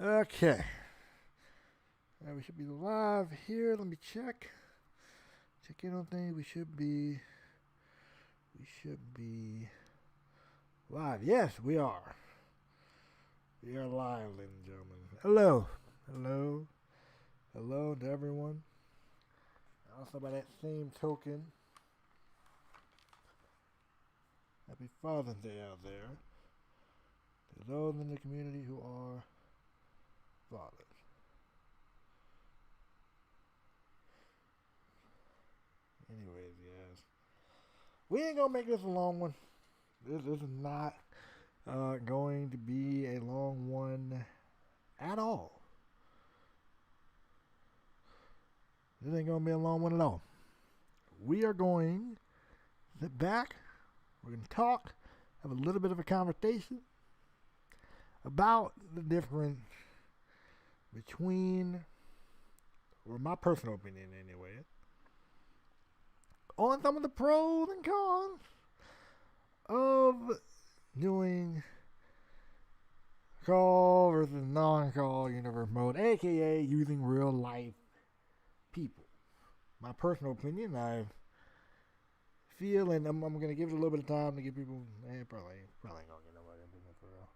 Okay. We should be live here. Let me check. Check in on things. We should be live. Yes, we are. We are live, ladies and gentlemen. Hello. Hello to everyone. Also, by that same token, happy Father's Day out there to those in the community who are fathers. Anyways, yes. We ain't gonna make this a long one. This is not going to be a long one at all. This ain't gonna be a long one at all. We are going to sit back. We're gonna talk, have a little bit of a conversation about the difference between, or my personal opinion anyway, on some of the pros and cons of doing CAW versus non-CAW universe mode, aka using real life people. My personal opinion, I feel, and I'm going to give it a little bit of time to give people, probably ain't going to get nobody into it for real.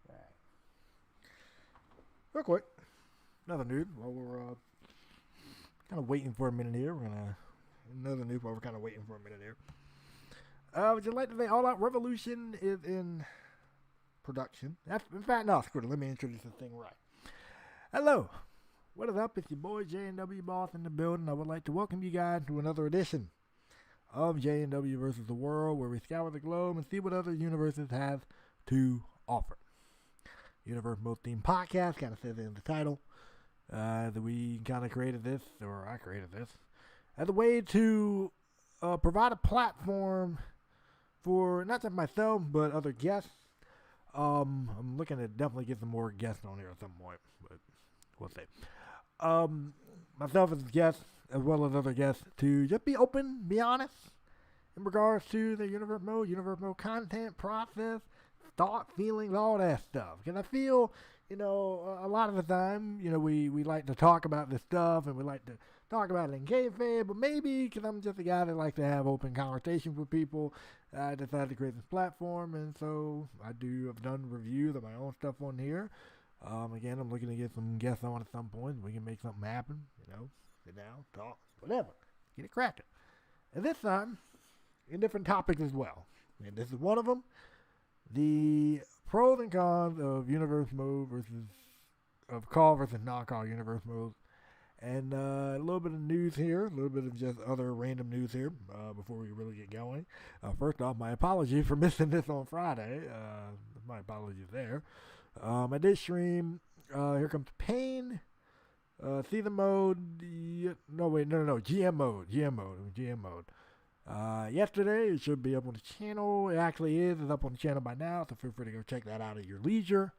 Right. Real quick, another news while we're kind of waiting for a minute here. Another news while we're kind of waiting for a minute here. Would you like to say All Out Revolution is in production? In fact, no, screw it. Let me introduce this thing right. Hello. What is up? It's your boy J&W Boss in the building. I would like to welcome you guys to another edition of J&W versus the World, where we scour the globe and see what other universes have to offer. Universe Mode Theme Podcast, kind of says it in the title. That we kind of created this, or I created this, as a way to provide a platform for not just myself, but other guests. I'm looking to definitely get some more guests on here at some point, but we'll see. Myself as a guest, as well as other guests, to just be open, be honest, in regards to the universe mode content, process, thought, feelings, all that stuff. Because I feel, a lot of the time, we like to talk about this stuff, and we like to talk about it in kayfabe, but maybe because I'm just a guy that likes to have open conversations with people, I decided to create this platform, and so I've done reviews of my own stuff on here. Again, I'm looking to get some guests on at some point. We can make something happen, sit down, talk, whatever, get it cracking. And this time, in different topics as well. And this is one of them. The pros and cons of universe mode of CAW versus non-CAW universe mode. And a little bit of news here, a little bit of just other random news here before we really get going. First off, my apology for missing this on Friday. My apologies there. I did stream Here Comes Pain, Season Mode, GM Mode. Yesterday, it should be up on the channel. It actually is. It's up on the channel by now, so feel free to go check that out at your leisure.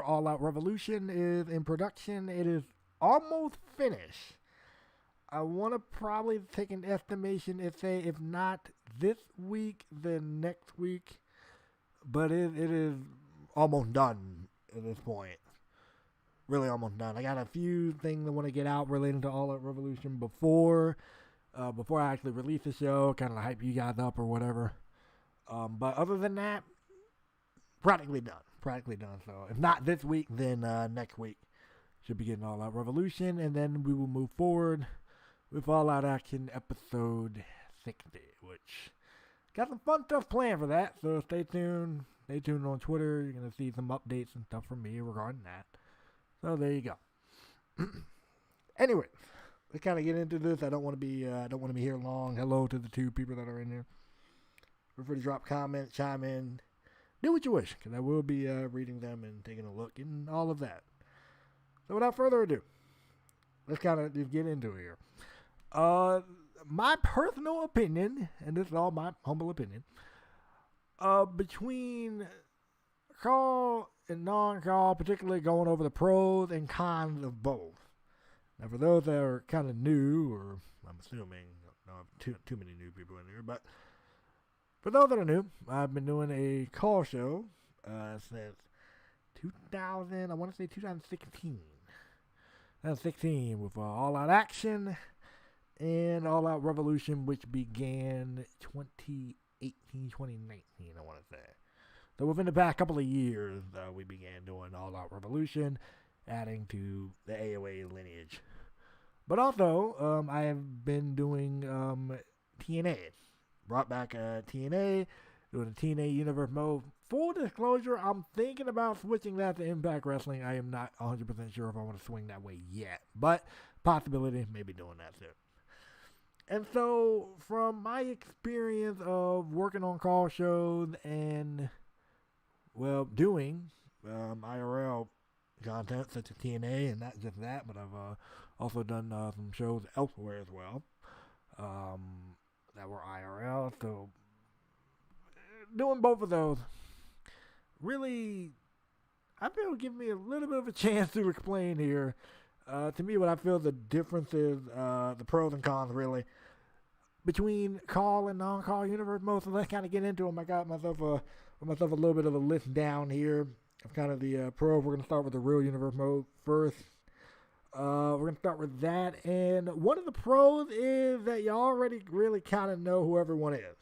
All Out Revolution is in production. It is almost finished. I want to probably take an estimation and say if not this week, then next week. But it is almost done at this point. Really almost done. I got a few things I want to get out relating to All Out Revolution before I actually release the show, kind of hype you guys up or whatever. But other than that, practically done. So if not this week, then next week should be getting All Out Revolution, and then we will move forward with All Out Action episode 60, which got some fun stuff planned for that. So stay tuned. Stay tuned on Twitter. You're gonna see some updates and stuff from me regarding that. So there you go. Anyway, let's kind of get into this. I don't want to be here long. Hello to the two people that are in there. Feel free to drop comments, chime in, do what you wish, because I will be reading them and taking a look and all of that. So without further ado, let's kind of just get into it here. My personal opinion, and this is all my humble opinion, between CAW and non-CAW, particularly going over the pros and cons of both. Now, for those that are kind of new, or I'm assuming I don't have too many new people in here, but For those that are new, I've been doing a call show since 2000, I want to say 2016. 2016 with All Out Action and All Out Revolution, which began 2018, 2019, I want to say. So within the past couple of years, we began doing All Out Revolution, adding to the AOA lineage. But also, I have been doing TNA. Brought back TNA, doing the TNA Universe mode. Full disclosure, I'm thinking about switching that to Impact Wrestling. I am not 100% sure if I want to swing that way yet. But possibility, maybe doing that soon. And so, from my experience of working on call shows and, well, doing IRL content such as TNA, and not just that, but I've also done some shows elsewhere as well that were IRL. So, doing both of those really, I feel, give me a little bit of a chance to explain here. To me, what I feel the difference is, the pros and cons, really, between call and non-call universe mode. So let's kind of get into them. I got myself a little bit of a list down here of kind of the pros. We're going to start with the real universe mode first. We're going to start with that. And one of the pros is that you already really kind of know who everyone is.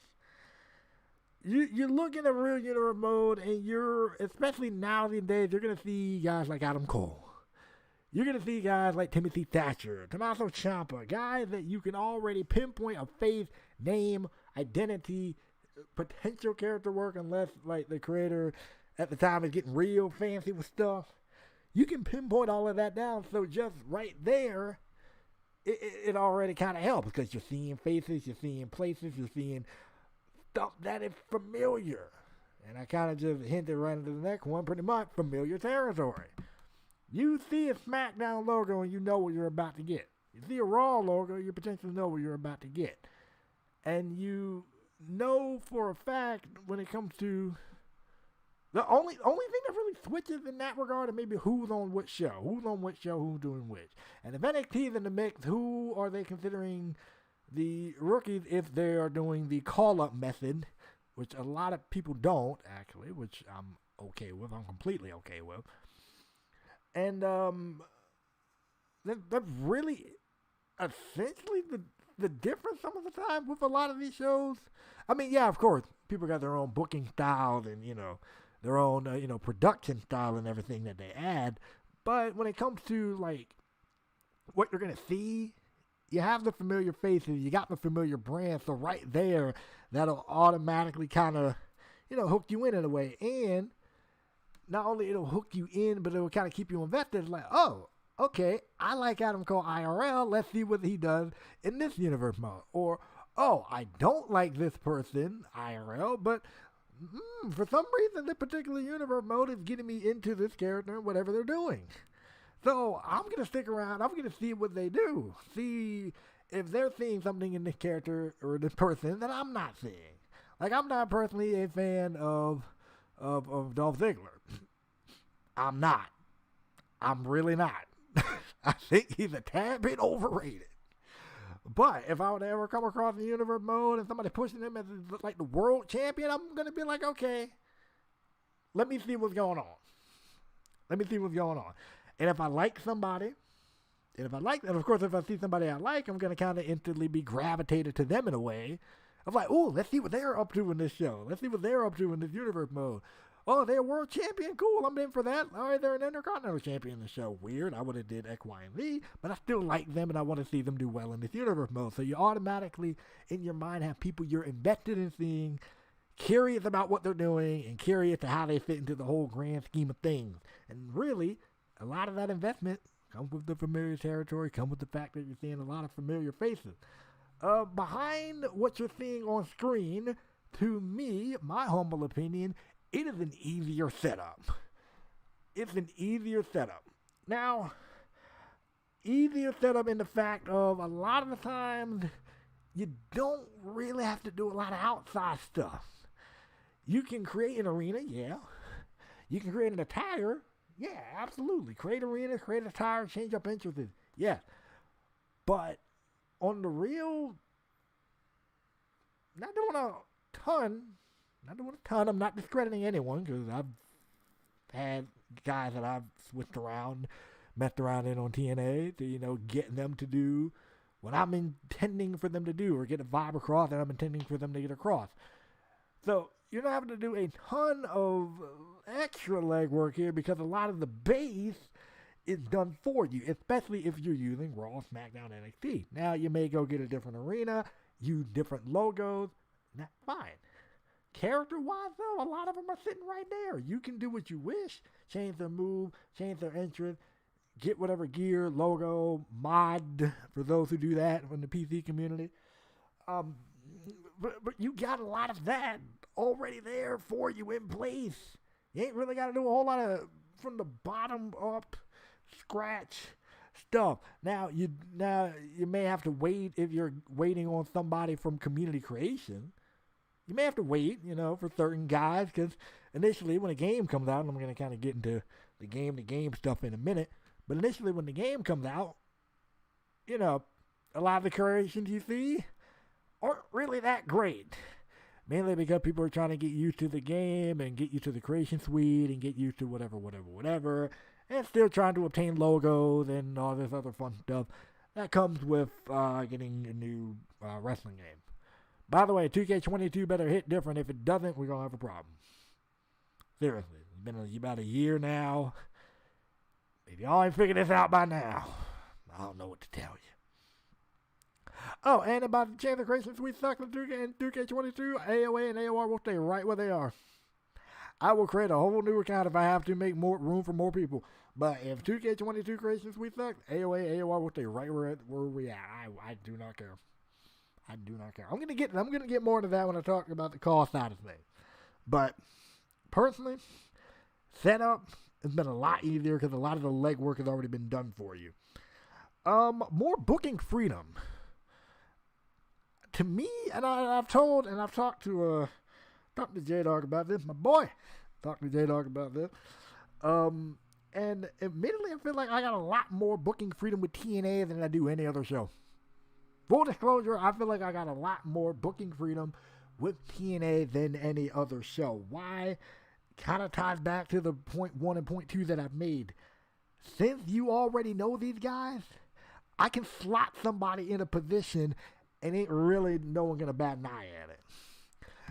You look in a real universe mode, and you're, especially nowadays, you're going to see guys like Adam Cole. You're going to see guys like Timothy Thatcher, Tommaso Ciampa, guys that you can already pinpoint a face, name, identity, potential character work, unless like the creator at the time is getting real fancy with stuff. You can pinpoint all of that down, so just right there, it already kind of helps, because you're seeing faces, you're seeing places, you're seeing stuff that is familiar. And I kind of just hinted right into the next one, pretty much familiar territory. You see a SmackDown logo and you know what you're about to get. You see a Raw logo, you potentially know what you're about to get. And you know for a fact when it comes to the only thing that really switches in that regard is maybe who's on which show. Who's on which show, who's doing which. And if NXT is in the mix, who are they considering the rookies if they are doing the call-up method, which a lot of people don't, actually, which I'm okay with. I'm completely okay with. And that's really essentially the difference some of the time with a lot of these shows. I mean, yeah, of course, people got their own booking styles and, their own, production style and everything that they add. But when it comes to, like, what you're going to see, you have the familiar faces, you got the familiar brand, so right there, that'll automatically kind of, hook you in a way. And not only it'll hook you in, but it'll kind of keep you invested. It's like, oh, okay, I like Adam Cole IRL. Let's see what he does in this universe mode. Or, oh, I don't like this person IRL, but for some reason, this particular universe mode is getting me into this character and whatever they're doing. So I'm going to stick around. I'm going to see what they do. See if they're seeing something in this character or this person that I'm not seeing. Like, I'm not personally a fan of Dolph Ziggler. I'm not. I'm really not. I think he's a tad bit overrated. But if I would ever come across the universe mode and somebody pushing him as like the world champion, I'm going to be like, okay, let me see what's going on. And if I like somebody, and of course, if I see somebody I like, I'm going to kind of instantly be gravitated to them in a way. I'm like, oh, let's see what they're up to in this show. Let's see what they're up to in this universe mode. Oh, they're a world champion? Cool, I'm in for that. All right, they're an intercontinental champion in the show. Weird, I would have did X, Y, and Z, but I still like them, and I want to see them do well in this universe mode. So you automatically, in your mind, have people you're invested in seeing, curious about what they're doing, and curious to how they fit into the whole grand scheme of things. And really, a lot of that investment comes with the familiar territory, comes with the fact that you're seeing a lot of familiar faces. Behind what you're seeing on screen, to me, my humble opinion, it is an easier setup. It's an easier setup. Now, easier setup in the fact of a lot of the times, you don't really have to do a lot of outside stuff. You can create an arena, yeah. You can create an attire, yeah, absolutely. Create arenas, create attire, change up entrances, yeah. But on the real, not doing a ton, not doing a ton, I'm not discrediting anyone, because I've had guys that I've switched around, messed around in on TNA to, get them to do what I'm intending for them to do, or get a vibe across that I'm intending for them to get across. So you're not having to do a ton of extra legwork here, because a lot of the base is done for you, especially if you're using Raw, SmackDown, NXT. Now, you may go get a different arena, use different logos. That's fine. Character-wise, though, a lot of them are sitting right there. You can do what you wish. Change their move, change their entrance, get whatever gear, logo, mod, for those who do that from the PC community. But you got a lot of that already there for you in place. You ain't really got to do a whole lot of from the bottom up scratch stuff. Now you may have to wait if you're waiting on somebody from community creation. You may have to wait, for certain guys, because initially when a game comes out, and I'm going to kind of get into the game stuff in a minute, but initially when the game comes out, a lot of the creations you see aren't really that great. Mainly because people are trying to get used to the game and get used to the creation suite and get used to whatever, and still trying to obtain logos and all this other fun stuff that comes with getting a new wrestling game. By the way, 2K22 better hit different. If it doesn't, we're going to have a problem. Seriously. It's been about a year now. If y'all ain't figured this out by now, I don't know what to tell you. Oh, and about the Chain of Creation Suite sucks in 2K22, AOA and AOR will stay right where they are. I will create a whole new account if I have to make more room for more people. But if 2K22 Creation Suite sucks, AOA, AOR will stay right where we at. I do not care. I do not care. I'm gonna get more into that when I talk about the cost side of things. But personally, setup has been a lot easier because a lot of the legwork has already been done for you. More booking freedom. To me, and I've talked to J-Dog about this, my boy. Talked to J-Dog about this. And admittedly, I feel like I got a lot more booking freedom with TNA than I do any other show. Full disclosure, I feel like I got a lot more booking freedom with TNA than any other show. Why? Kind of ties back to the point 1 and point 2 that I've made. Since you already know these guys, I can slot somebody in a position and ain't really no one gonna bat an eye at it.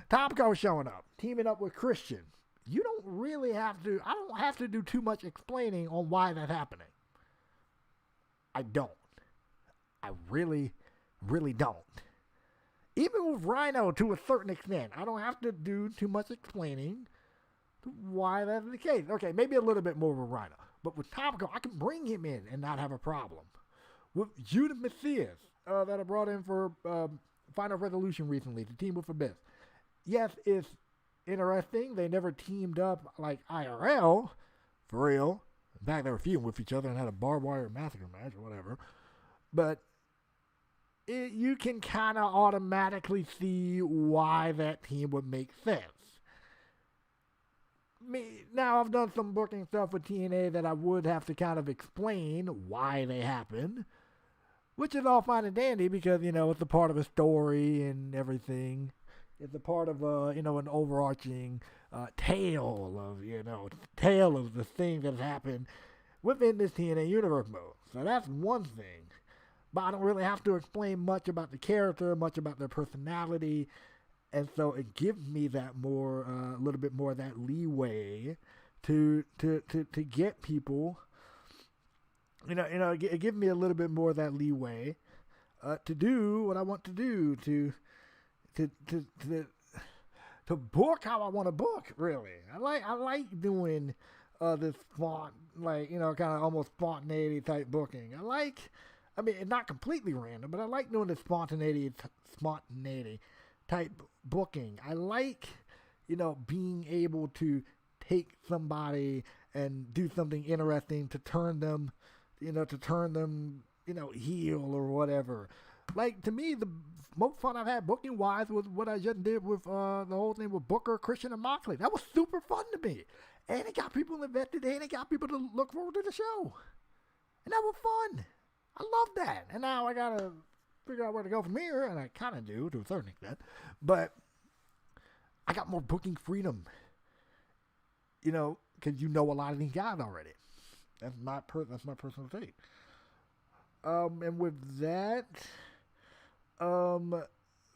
Tomko showing up, teaming up with Christian. You don't really have to, I don't have to do too much explaining on why that's happening. I don't. I really don't. Even with Rhino, to a certain extent, I don't have to do too much explaining to why that's the case. Okay, maybe a little bit more with Rhino. But with Topical, I can bring him in and not have a problem. With Judah Matthias, that I brought in for Final Resolution recently, to team with Abyss. Yes, it's interesting. They never teamed up like IRL, for real. In fact, they were feuding with each other and had a barbed wire massacre match or whatever. But you can kind of automatically see why that team would make sense. Now, I've done some booking stuff with TNA that I would have to kind of explain why they happen, which is all fine and dandy because, it's a part of a story and everything. It's a part of, an overarching tale of the things that happened within this TNA universe mode. So that's one thing. But I don't really have to explain much about the character, much about their personality, and so it gives me that more, a little bit more of that leeway to get people. It gives me a little bit more of that leeway to do what I want to do, to book how I want to book. Really, I like doing this kind of almost spontaneity type booking. It's not completely random, but I like doing the spontaneity type booking. I like, being able to take somebody and do something interesting to turn them, heel or whatever. Like, to me, the most fun I've had booking-wise was what I just did with the whole thing with Booker, Christian, and Moxley. That was super fun to me. And it got people invested in, it got people to look forward to the show. And that was fun. I love that. And now I got to figure out where to go from here, and I kind of do to a certain extent. But I got more booking freedom. Because you know a lot of these guys already. That's my personal take. And with that,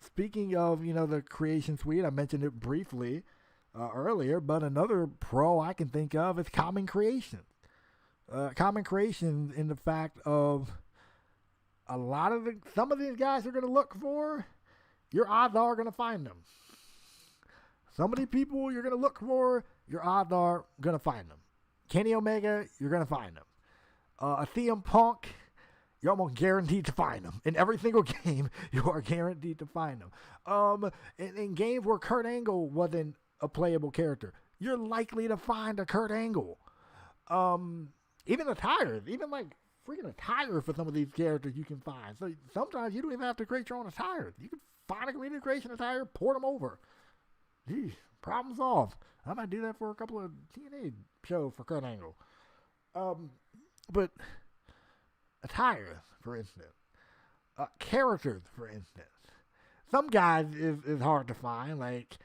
speaking of the creation suite, I mentioned it briefly earlier, but another pro I can think of is common creation. Common creation in the fact of some of these guys you're going to look for, your odds are going to find them. Some of these people you're going to look for, your odds are going to find them. Kenny Omega, you're going to find them. A CM Punk, you're almost guaranteed to find them. In every single game, you are guaranteed to find them. In games where Kurt Angle wasn't a playable character, you're likely to find a Kurt Angle. Even attires, even like freaking attire for some of these characters you can find. So sometimes you don't even have to create your own attire. You can find a community creation attire, port them over. Geez, problem solved. I might do that for a couple of TNA shows for Kurt Angle. But attire, for instance. Characters, for instance. Some guys is hard to find. Like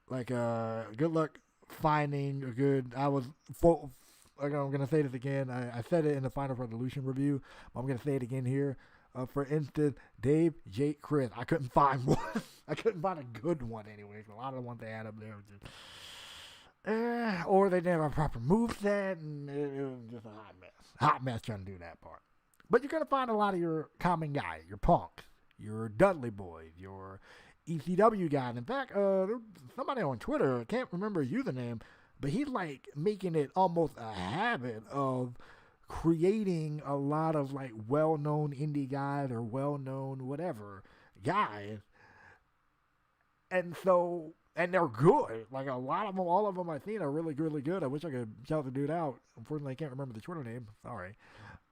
good luck finding a good. I'm going to say this again. I said it in the Final Resolution review. But I'm going to say it again here. For instance, Dave, Jake, Chris. I couldn't find one. I couldn't find a good one anyway. A lot of the ones they had up there were just... or they didn't have a proper moveset, and it was just a hot mess. Hot mess trying to do that part. But you're going to find a lot of your common guys, your Punks, your Dudley Boys, your ECW guys. In fact, somebody on Twitter, I can't remember his username, but he's like making it almost a habit of creating a lot of like well-known indie guys or well-known whatever guys. And they're good. Like a lot of them, all of them I've seen are really, really good. I wish I could shout the dude out. Unfortunately, I can't remember the Twitter name. Sorry.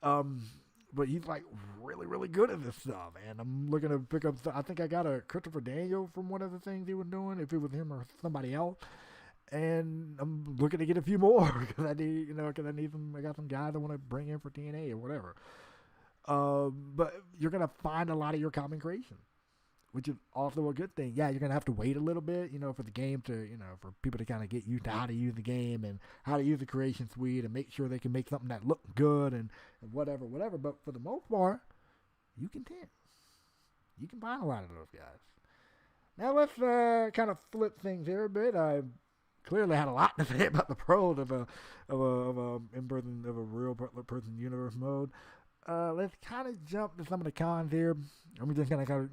But he's like really, really good at this stuff. And I'm looking to pick up, I think I got a Christopher Daniel from one of the things he was doing, if it was him or somebody else. And I'm looking to get a few more because I need, some, I got some guys I want to bring in for TNA or whatever. But you're going to find a lot of your common creation, which is also a good thing. Yeah, you're going to have to wait a little bit, for the game to, for people to kind of get used to how to use the game and how to use the creation suite and make sure they can make something that looks good and whatever. But for the most part, you can find a lot of those guys. Now let's kind of flip things here a bit. I clearly had a lot to say about the pros of a in-person, of a real person universe mode. Let's kind of jump to some of the cons here. I'm just gonna go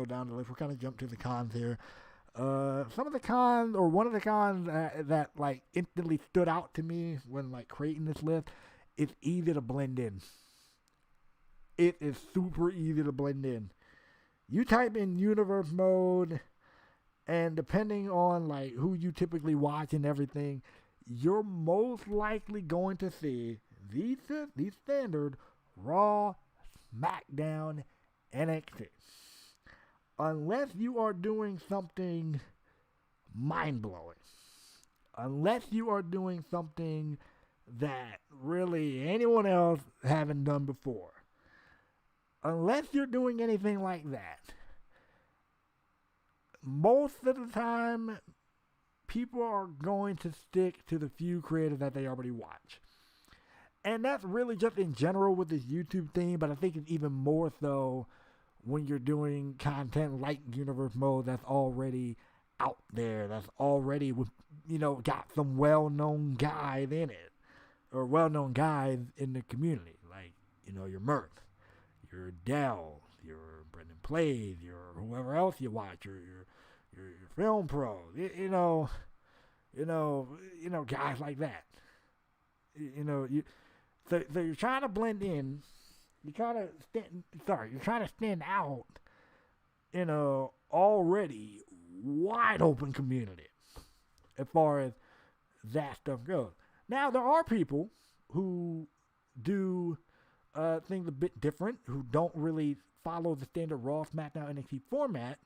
down the list. We'll kind of jump to the cons here. Some of the cons, or one of the cons that like instantly stood out to me when like creating this list, it's easy to blend in. It is super easy to blend in. You type in universe mode, and depending on like who you typically watch and everything, you're most likely going to see these standard Raw, SmackDown, NXT. Unless you are doing something mind-blowing. Unless you are doing something that really anyone else haven't done before. Unless you're doing anything like that. Most of the time, people are going to stick to the few creators that they already watch. And that's really just in general with this YouTube thing, but I think it's even more so when you're doing content like Universe Mode that's already out there, that's already, got some well-known guys in it, or well-known guys in the community, like, your Mirth, your Dell, your Brendan Plays, your whoever else you watch, your Film Pro, guys like that. So you're trying to blend in. You're trying to stand out in a already wide open community as far as that stuff goes. Now, there are people who do things a bit different, who don't really follow the standard Raw, SmackDown, NXT format.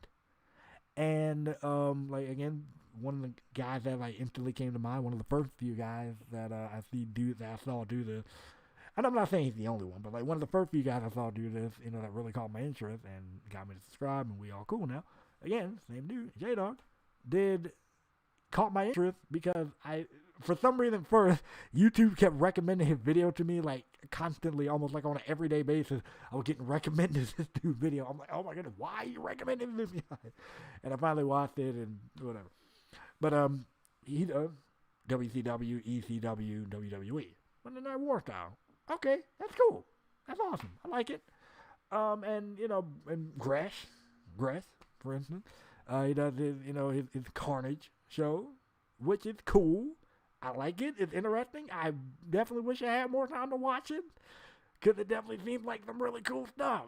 And, again, one of the guys that instantly came to mind, one of the first few guys that I saw do this, and I'm not saying he's the only one, but one of the first few guys I saw do this, that really caught my interest and got me to subscribe, and we all cool now. Again, same dude, J-Dog, did caught my interest because for some reason, first, YouTube kept recommending his video to me like constantly, almost like on an everyday basis. I was getting recommended this dude's video. I'm like, oh my goodness, why are you recommending this guy? And I finally watched it and whatever. But he does WCW, ECW, WWE. Monday Night War style. Okay, that's cool. That's awesome. I like it. And Gresh, for instance, he does his Carnage show, which is cool. I like it. It's interesting. I definitely wish I had more time to watch it, because it definitely seems like some really cool stuff.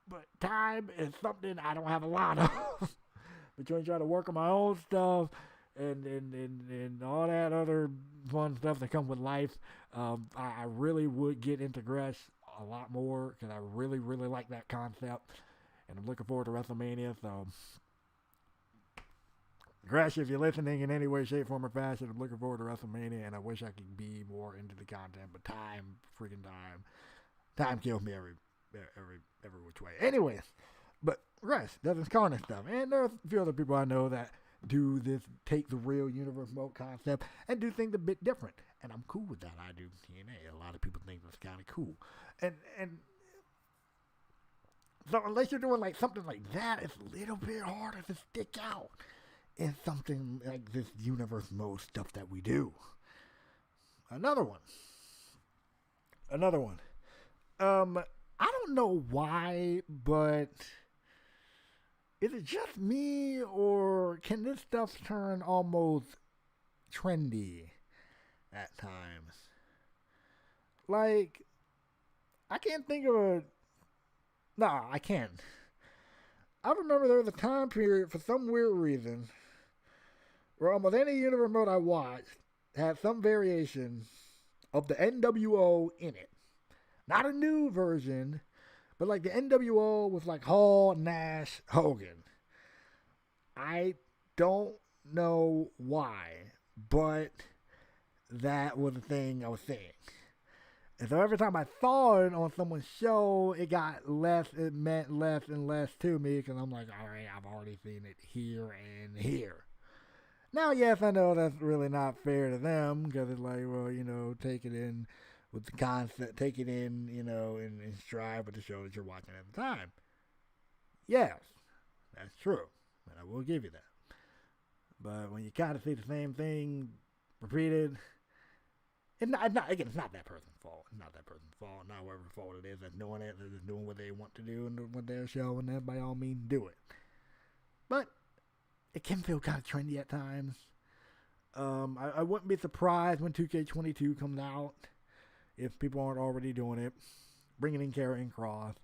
But time is something I don't have a lot of. Between trying to work on my own stuff and all that other fun stuff that comes with life, I really would get into Gresh a lot more, because I really, really like that concept. And I'm looking forward to WrestleMania, so... Gresh, if you're listening in any way, shape, form, or fashion, I'm looking forward to WrestleMania, and I wish I could be more into the content, but time kills me every which way. Anyways, but Gresh does his Carnage stuff, and there are a few other people I know that do this, take the real universe mode concept and do things a bit different, and I'm cool with that. I do TNA. A lot of people think that's kind of cool, and so unless you're doing like something like that, it's a little bit harder to stick out in something like this universe mode stuff that we do. Another one. I don't know why, but is it just me, or can this stuff turn almost trendy at times? Like, I can't think of a... Nah, I can't. I remember there was a time period, for some weird reason, where almost any universe mode I watched had some variation of the NWO in it. Not a new version, but like the NWO was like Hall, Nash, Hogan. I don't know why, but that was the thing I was seeing. And so every time I saw it on someone's show, it meant less and less to me, because I'm like, all right, I've already seen it here and here. Now, yes, I know that's really not fair to them, because it's like, well, take it in with the concept, take it in, in stride with the show that you're watching at the time. Yes, that's true, and I will give you that. But when you kind of see the same thing repeated, it's not that person's fault. It's not that person's fault. Not whoever's fault it is that's doing it. They're just doing what they want to do and what they're showing, and by all means do it. But it can feel kind of trendy at times. I wouldn't be surprised when 2K22 comes out, if people aren't already doing it, bringing in Karrion Kross.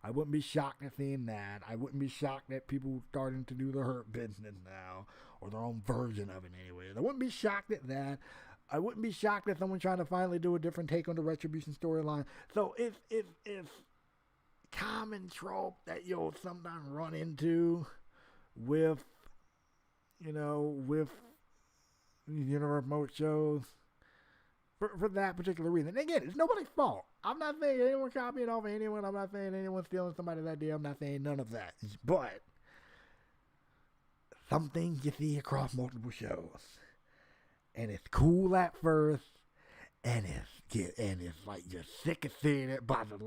I wouldn't be shocked at seeing that. I wouldn't be shocked at people starting to do the Hurt business now, or their own version of it anyway. I wouldn't be shocked at that. I wouldn't be shocked at someone trying to finally do a different take on the Retribution storyline. So it's common trope that you'll sometimes run into with universe mode shows for that particular reason. And again, it's nobody's fault. I'm not saying anyone copying off of anyone. I'm not saying anyone stealing somebody's idea. I'm not saying none of that. But some things you see across multiple shows, and it's cool at first, and it's like you're sick of seeing it by the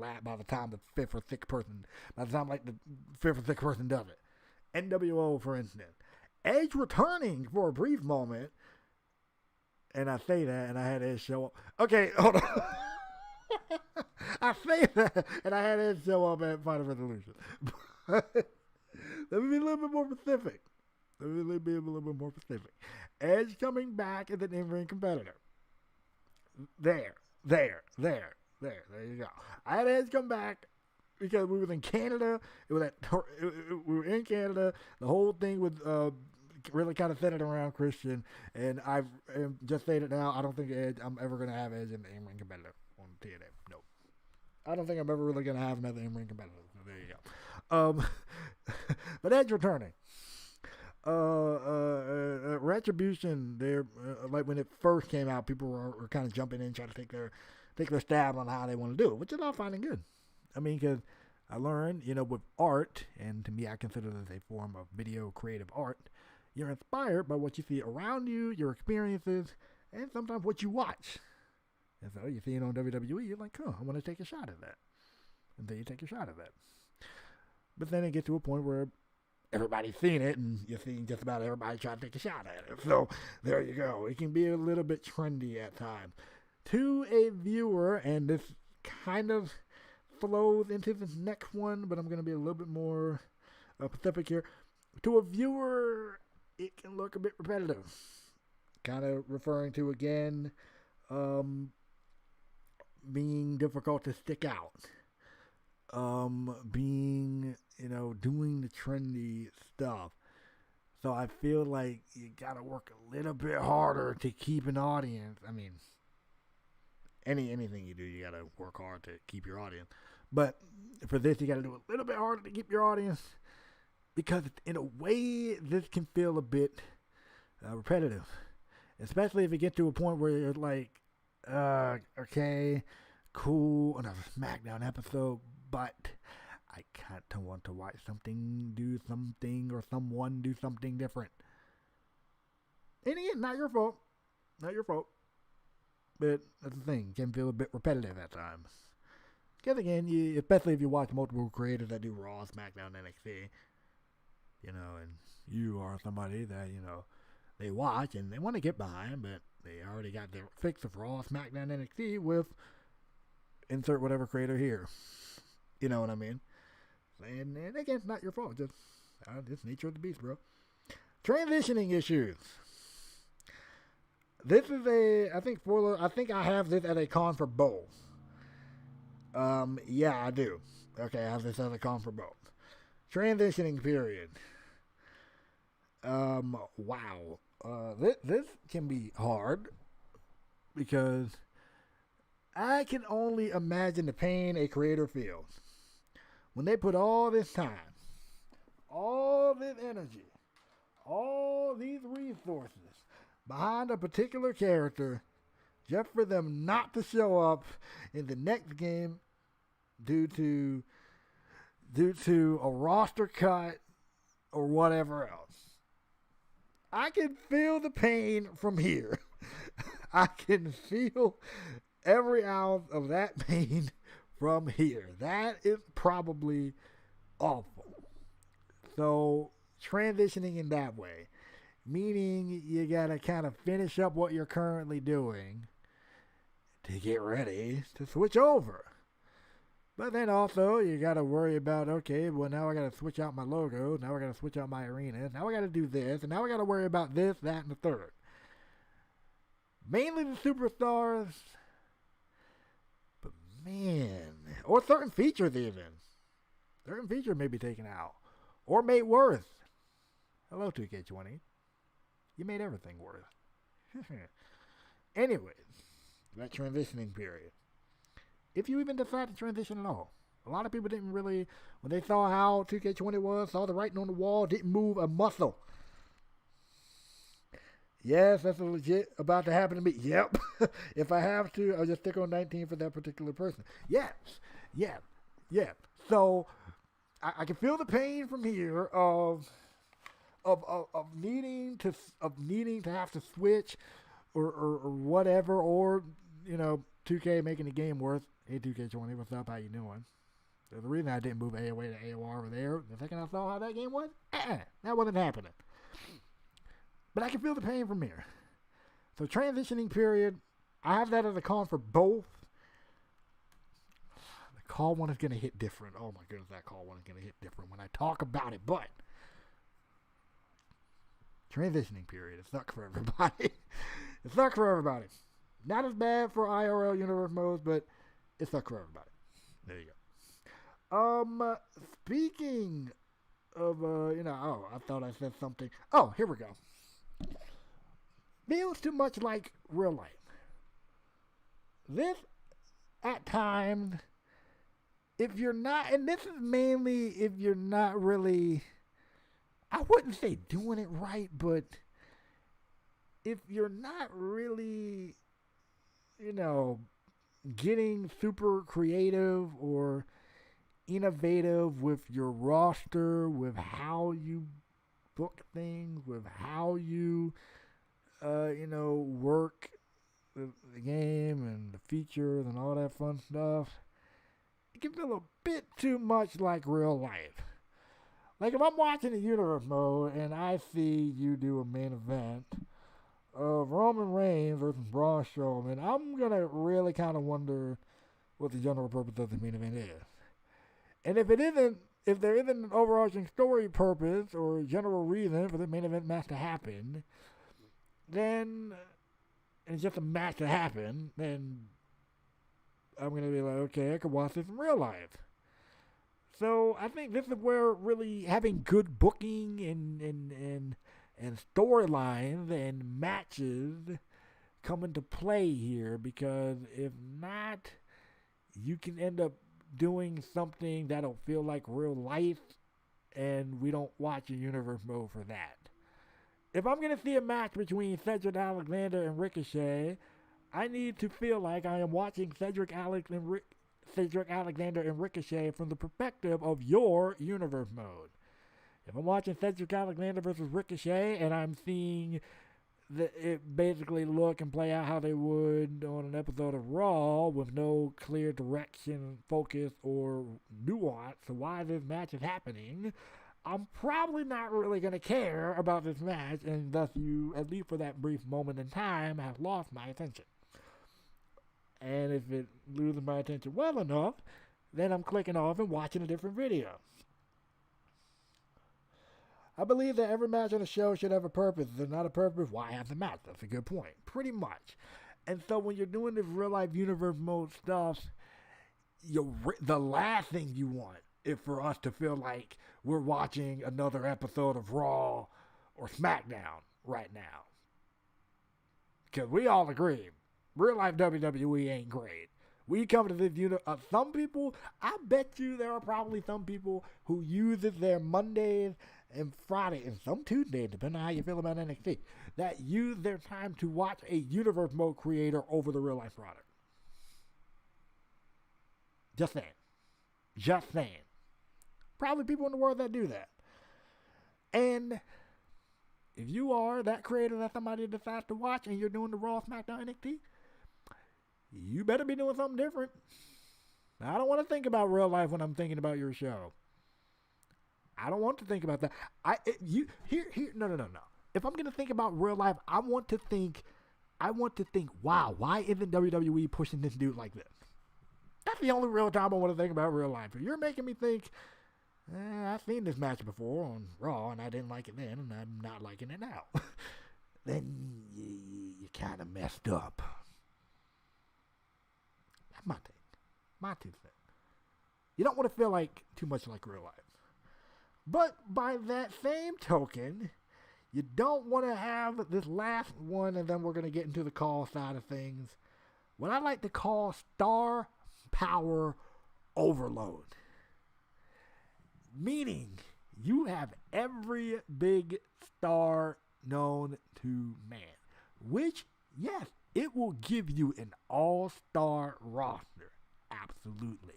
time the fifth or sixth person does it. NWO, for instance, Edge returning for a brief moment, and I say that, and I had Edge show up. Okay, hold on. I say that, and I had Edge show up at Final Resolution. Let me be a little bit more specific. Edge coming back as an in-ring competitor. There you go. I had Edge come back because we was in Canada. We were in Canada. The whole thing was really kind of centered around Christian, and I've just stated now, I don't think I'm ever going to have Edge in the in-ring competitor on TNA. No. I don't think I'm ever really going to have another in-ring competitor. So there you go. But Edge returning. Retribution, they're like when it first came out, people were kind of jumping in, trying to take their stab on how they want to do it, which is all fine and good. I mean, because I learned, with art, and to me, I consider this a form of video creative art. You're inspired by what you see around you, your experiences, and sometimes what you watch. And so you see it on WWE, you're like, I want to take a shot at that. And then you take a shot at that. But then it gets to a point where everybody's seen it, and you're seeing just about everybody trying to take a shot at it. So there you go. It can be a little bit trendy at times. To a viewer, and this kind of flows into this next one, but I'm going to be a little bit more specific here. To a viewer, it can look a bit repetitive. Kind of referring to, again, being difficult to stick out. Being, doing the trendy stuff. So I feel like you gotta work a little bit harder to keep an audience. I mean, anything you do, you gotta work hard to keep your audience. But for this, you gotta do a little bit harder to keep your audience, because in a way, this can feel a bit repetitive. Especially if you get to a point where you're like, okay, cool, another SmackDown episode, but I kind of want to watch something, do something, or someone do something different. And again, not your fault. Not your fault. But that's the thing. It can feel a bit repetitive at times. Because again, especially if you watch multiple creators that do Raw, SmackDown, NXT, and you are somebody that, they watch and they want to get behind, but they already got their fix of Raw, SmackDown, NXT with insert whatever creator here. You know what I mean? And again, it's not your fault. Just nature of the beast, bro. Transitioning issues. This is I think I have this as a con for both. Yeah, I do. Okay, I have this as a con for both. Transitioning period. Wow. This can be hard, because I can only imagine the pain a creator feels when they put all this time, all this energy, all these resources behind a particular character, just for them not to show up in the next game due to a roster cut or whatever else. I can feel the pain from here. I can feel every ounce of that pain from here. That is probably awful. So, transitioning in that way, meaning you gotta kind of finish up what you're currently doing to get ready to switch over. But then also, you gotta worry about, okay, well, now I gotta switch out my logo, now I gotta switch out my arenas, now I gotta do this, and now I gotta worry about this, that, and the third. Mainly the superstars, but man, or certain features even. Certain features may be taken out, or made worse. Hello, 2K20. You made everything worse. Anyways, that transitioning period. If you even decide to transition at all. A lot of people didn't really, when they saw how 2K20 was, saw the writing on the wall, didn't move a muscle. Yes, that's legit about to happen to me. Yep. If I have to, I'll just stick on 19 for that particular person. Yes. Yeah. So, I can feel the pain from here of needing to have to switch or whatever, or 2K making the game worse. Hey 2K20, what's up? How you doing? There's a reason I didn't move AOA to AOR over there. The second I saw how that game was, that wasn't happening. But I can feel the pain from here. So transitioning period, I have that as a con for both. The call one is going to hit different. Oh my goodness, that call one is going to hit different when I talk about it. But transitioning period, it sucks for everybody. It sucks for everybody. Not as bad for IRL universe modes, but it sucks for everybody. There you go. Speaking of, I thought I said something. Oh, here we go. Feels too much like real life. This, at times, if you're not, and this is mainly if you're not really, I wouldn't say doing it right, but if you're not really, getting super creative or innovative with your roster, with how you book things, with how you, work the game and the features and all that fun stuff, it can feel a bit too much like real life. Like if I'm watching the universe mode and I see you do a main event of Roman Reigns versus Braun Strowman, I'm gonna really kind of wonder what the general purpose of the main event is. And if there isn't an overarching story purpose or general reason for the main event match to happen, then and it's just a match to happen, then I'm gonna be like, okay, I could watch this in real life. So I think this is where really having good booking and storylines and matches come into play here, because if not, you can end up doing something that'll feel like real life, and we don't watch a universe mode for that. If I'm going to see a match between Cedric Alexander and Ricochet, I need to feel like I am watching Cedric Alexander and Ricochet from the perspective of your universe mode. If I'm watching Cedric Alexander versus Ricochet and I'm seeing it basically look and play out how they would on an episode of Raw with no clear direction, focus, or nuance to why this match is happening, I'm probably not really going to care about this match, and thus you, at least for that brief moment in time, have lost my attention. And if it loses my attention well enough, then I'm clicking off and watching a different video. I believe that every match on the show should have a purpose. If there's not a purpose, why have the match? That's a good point. Pretty much. And so when you're doing this real life universe mode stuff, the last thing you want is for us to feel like we're watching another episode of Raw or SmackDown right now. Because we all agree, real life WWE ain't great. We come to this some people, I bet you there are probably some people who use their Mondays and Friday and some Tuesdays, depending on how you feel about NXT, that use their time to watch a universe mode creator over the real life product. Just saying. Probably people in the world that do that. And if you are that creator that somebody decides to watch and you're doing the Raw, SmackDown, NXT, you better be doing something different. I don't want to think about real life when I'm thinking about your show. I don't want to think about that. No. If I'm gonna think about real life, I want to think, wow, why isn't WWE pushing this dude like this? That's the only real time I want to think about real life. If you're making me think, I've seen this match before on Raw and I didn't like it then and I'm not liking it now, then you kind of messed up. That's my take. My two cents. You don't want to feel like too much like real life. But by that same token, you don't want to have this last one, and then we're going to get into the call side of things, what I like to call star power overload. Meaning, you have every big star known to man, which, yes, it will give you an all-star roster. Absolutely.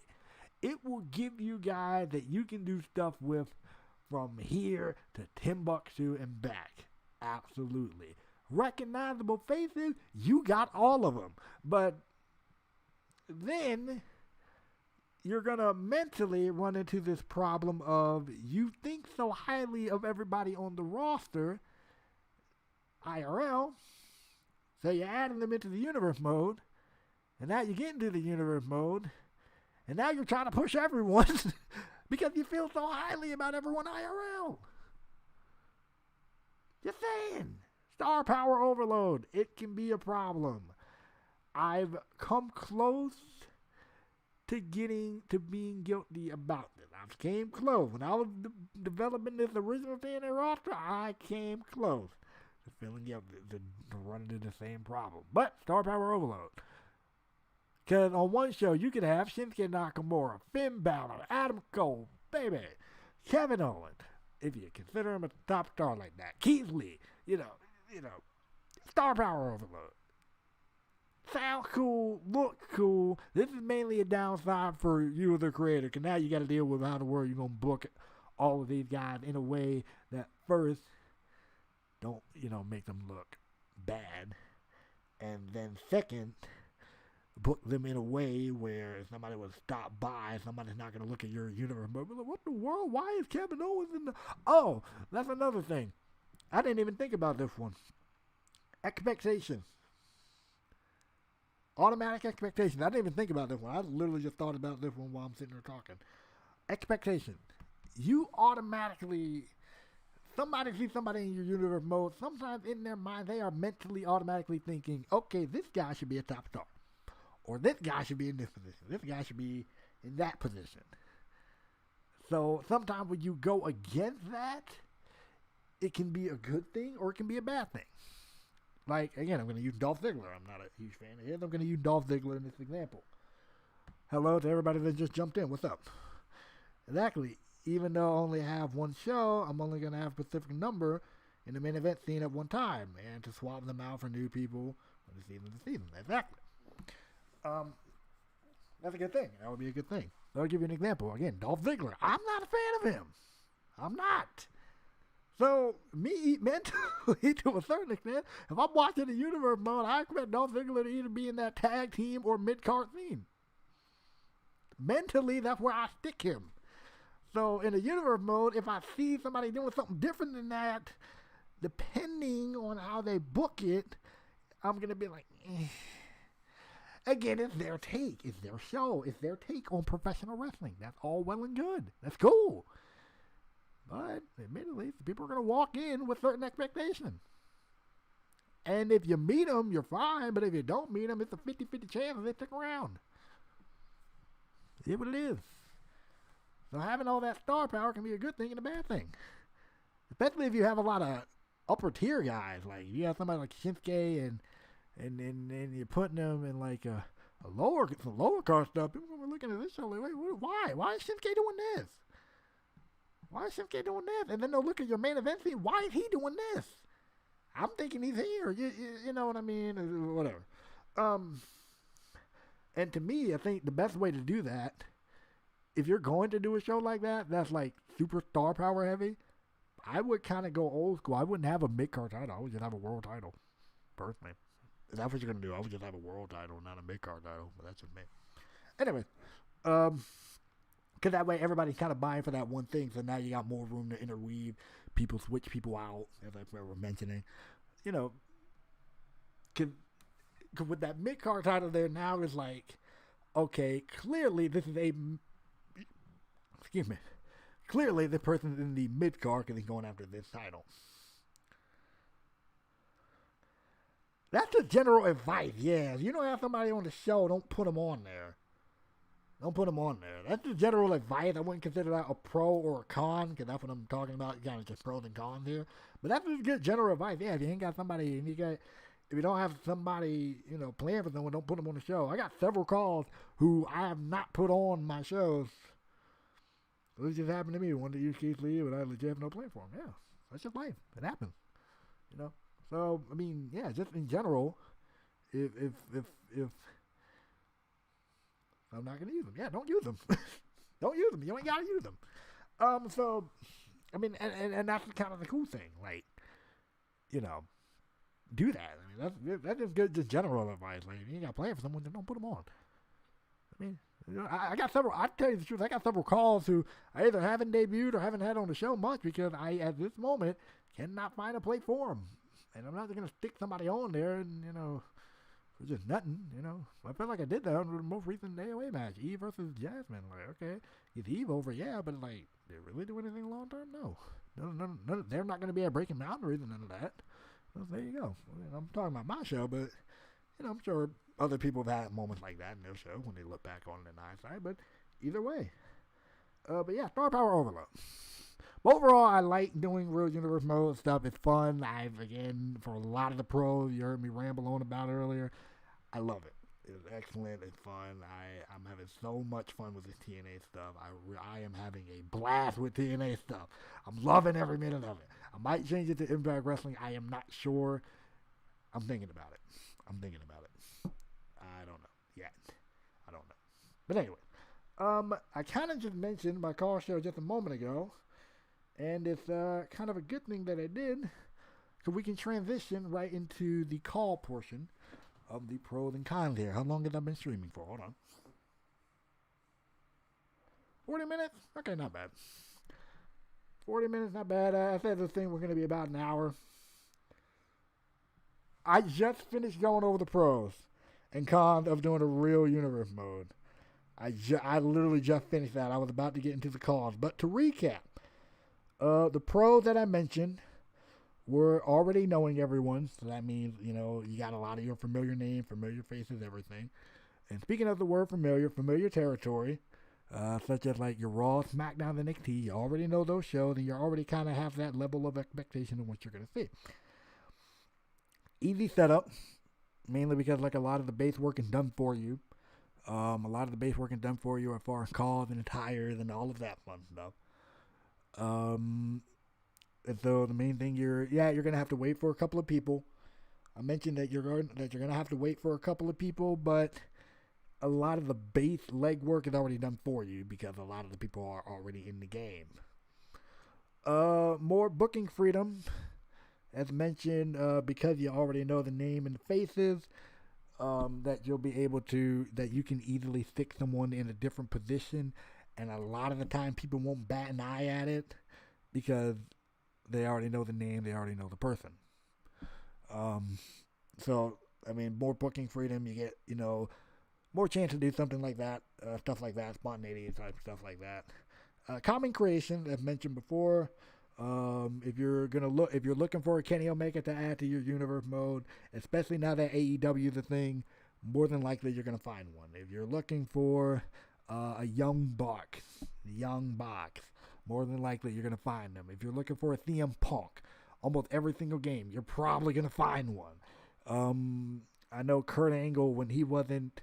It will give you guys that you can do stuff with from here to Timbuktu and back. Absolutely. Recognizable faces, you got all of them. But then you're going to mentally run into this problem of you think so highly of everybody on the roster, IRL, so you're adding them into the universe mode, and now you get into the universe mode, and now you're trying to push everyone because you feel so highly about everyone IRL. Just saying. Star power overload. It can be a problem. I've come close to being guilty about this. I came close. When I was developing this original TNA roster, I came close to feeling guilty, to running into the same problem. But star power overload. Because on one show, you could have Shinsuke Nakamura, Finn Balor, Adam Cole, baby, Kevin Owens, if you consider him a top star like that. Keith Lee, star power overload. Sound cool, look cool. This is mainly a downside for you, the creator, because now you got to deal with how the world you're going to book all of these guys in a way that first don't, make them look bad, and then second, book them in a way where if somebody would stop by, somebody's not going to look at your universe and be like, what in the world? Why is Kevin Owens in the... Oh, that's another thing. I didn't even think about this one. Expectations. Automatic expectations. I didn't even think about this one. I literally just thought about this one while I'm sitting there talking. Expectations. You automatically... Somebody sees somebody in your universe mode. Sometimes in their mind, they are mentally automatically thinking, okay, this guy should be a top star. Or this guy should be in this position. This guy should be in that position. So sometimes when you go against that, it can be a good thing or it can be a bad thing. Like, again, I'm going to use Dolph Ziggler. I'm not a huge fan of his. I'm going to use Dolph Ziggler in this example. Hello to everybody that just jumped in. What's up? Exactly. Even though I only have one show, I'm only going to have a specific number in the main event scene at one time. And to swap them out for new people from the season to season. Exactly. That's a good thing. That would be a good thing. I'll give you an example. Again, Dolph Ziggler. I'm not a fan of him. I'm not. So, me mentally, to a certain extent, if I'm watching the universe mode, I expect Dolph Ziggler to either be in that tag team or mid-card scene. Mentally, that's where I stick him. So, in the universe mode, if I see somebody doing something different than that, depending on how they book it, I'm going to be like, eh. Again, it's their take. It's their show. It's their take on professional wrestling. That's all well and good. That's cool. But, admittedly, people are going to walk in with certain expectations. And if you meet them, you're fine. But if you don't meet them, it's a 50-50 chance they stick around. See what it is. So having all that star power can be a good thing and a bad thing. Especially if you have a lot of upper tier guys. Like, you have somebody like Shinsuke and you're putting them in like some lower card stuff. People are looking at this show like, wait, why? Why is Shinsuke doing this? Why is Shinsuke doing this? And then they'll look at your main event scene. Why is he doing this? I'm thinking he's here. You know what I mean? Or whatever. And to me, I think the best way to do that, if you're going to do a show like that, that's like super star power heavy, I would kind of go old school. I wouldn't have a mid-card title. I would just have a world title, personally. Is that what you're going to do? I would just have a world title, not a mid-card title. But that's just me. Anyway, because that way everybody's kind of buying for that one thing. So now you got more room to interweave. People switch people out, as I were mentioning. You know, because with that mid-card title there now is like, okay, clearly this is a... Excuse me. Clearly the person's in the mid-card because he's going after this title. That's the general advice, yeah. If you don't have somebody on the show, don't put them on there. Don't put them on there. That's the general advice. I wouldn't consider that a pro or a con, because that's what I'm talking about. You got just pros and cons here. But that's just good general advice. Yeah, if you ain't got somebody, if you don't have somebody, playing for someone, don't put them on the show. I got several calls who I have not put on my shows. This just happened to me. One to use Keith Lee, but I legit have no play for him. Yeah, that's just life. It happens. So, I mean, yeah, just in general, if I'm not going to use them, yeah, don't use them. Don't use them. You ain't got to use them. So, I mean, and that's kind of the cool thing. Like, do that. I mean, that's just good, just general advice. Like, if you ain't got to play for someone, then don't put them on. I mean, I got several, I tell you the truth, I got several calls who I either haven't debuted or haven't had on the show much because I, at this moment, cannot find a place for them. And I'm not going to stick somebody on there and, for just nothing, I feel like I did that on the most recent AOA match, Eve versus Jasmine. Like, okay, is Eve over? Yeah, but like, did it really do anything long term? No. No, they're not going to be at breaking boundaries and none of that. So there you go. I'm talking about my show, but, I'm sure other people have had moments like that in their show when they look back on it in hindsight, but either way. But yeah, Star Power Overload. But overall, I like doing Real Universe mode stuff. It's fun. Again, for a lot of the pros, you heard me ramble on about it earlier. I love it. It's excellent. It's fun. I'm having so much fun with this TNA stuff. I am having a blast with TNA stuff. I'm loving every minute of it. I might change it to Impact Wrestling. I am not sure. I'm thinking about it. I don't know yet. I don't know. But anyway, I kind of just mentioned my call show just a moment ago. And it's kind of a good thing that I did, so we can transition right into the call portion of the pros and cons here. How long have I been streaming for? Hold on. 40 minutes? Okay, not bad. 40 minutes, not bad. I said this thing was going to be about an hour. I just finished going over the pros and cons of doing a real universe mode. I literally just finished that. I was about to get into the cons. But to recap, the pros that I mentioned were already knowing everyone. So that means, you got a lot of your familiar names, familiar faces, everything. And speaking of the word familiar territory, such as like your Raw, SmackDown, and NXT, you already know those shows, and you already kind of have that level of expectation of what you're going to see. Easy setup, mainly because like a lot of the base work is done for you. A lot of the base work is done for you as far as calls and tires and all of that fun stuff. And so the main thing you're gonna have to wait for a couple of people. I mentioned that you're gonna have to wait for a couple of people, but a lot of the base legwork is already done for you because a lot of the people are already in the game. More booking freedom, as mentioned, because you already know the name and the faces. That you can easily stick someone in a different position, and a lot of the time people won't bat an eye at it because they already know the name, they already know the person. So I mean, more booking freedom, you get more chance to do something like that, stuff like that, spontaneity type stuff like that. Common creation, as mentioned before. If you're looking for a Kenny Omega to add to your universe mode, especially now that AEW is a thing, more than likely you're gonna find one. If you're looking for a young Bucks, more than likely you're gonna find them. If you're looking for a CM Punk, almost every single game you're probably gonna find one. I know Kurt Angle, when he wasn't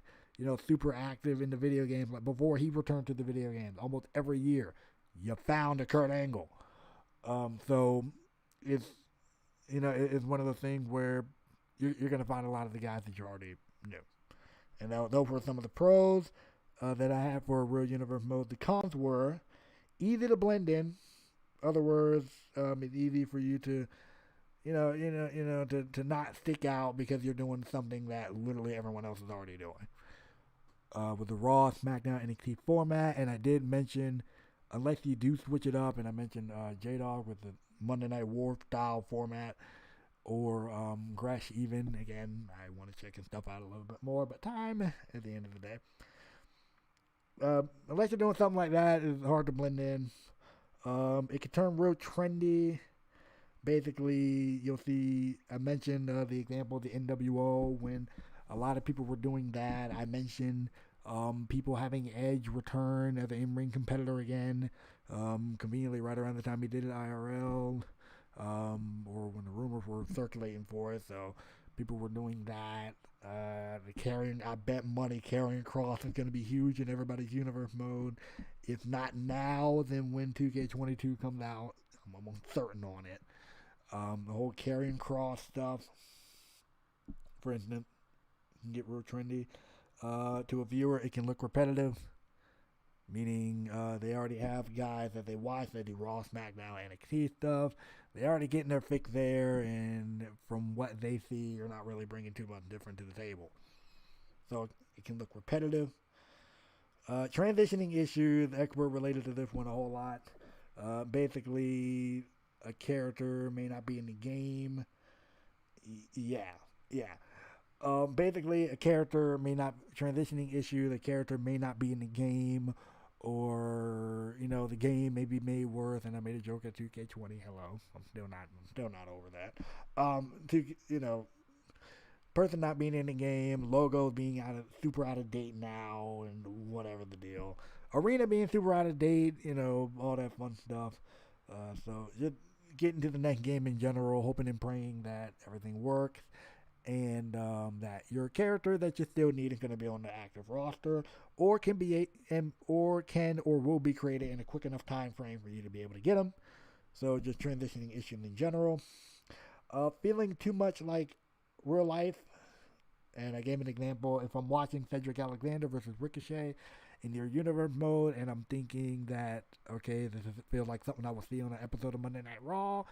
super active in the video games, like before he returned to the video games, almost every year you found a Kurt Angle. So it's one of those things where you're going to find a lot of the guys that you already knew. And those were some of the pros that I have for a real universe mode. The cons were easy to blend in. Other words, it's easy for you to to not stick out because you're doing something that literally everyone else is already doing. With the Raw, SmackDown, NXT format, and I did mention, unless you do switch it up, and I mentioned J-Dog with the Monday Night War style format, or Gresh even. Again, I want to check his stuff out a little bit more, but time at the end of the day. Unless you're doing something like that, it's hard to blend in. It can turn real trendy. Basically, you'll see, I mentioned the example of the NWO when a lot of people were doing that. I mentioned people having Edge return as an in-ring competitor again, conveniently right around the time he did it IRL, or when the rumors were circulating for it. So people were doing that. I bet money Karrion Kross is going to be huge in everybody's universe mode. If not now, then when 2K22 comes out, I'm almost certain on it. The whole Karrion Kross stuff, for instance, can get real trendy. To a viewer, it can look repetitive, meaning they already have guys that they watch that do Raw, SmackDown, NXT stuff. They already getting their fix there, and from what they see, you're not really bringing too much different to the table. So it can look repetitive. Transitioning issues, expert related to this one a whole lot. Basically, a character may not be in the game. Basically, a character may not, transitioning issue, the character may not be in the game, or, the game may be made worse, and I made a joke at 2K20, hello, I'm still not over that. Person not being in the game, logo being super out of date now, and whatever the deal. Arena being super out of date, all that fun stuff. So just getting to the next game in general, hoping and praying that everything works. And that your character that you still need is going to be on the active roster, or can or will be created in a quick enough time frame for you to be able to get them. So just transitioning issues in general. Feeling too much like real life. And I gave an example. If I'm watching Cedric Alexander versus Ricochet, in your universe mode, and I'm thinking that, okay, this feels like something I would see on an episode of Monday Night Raw.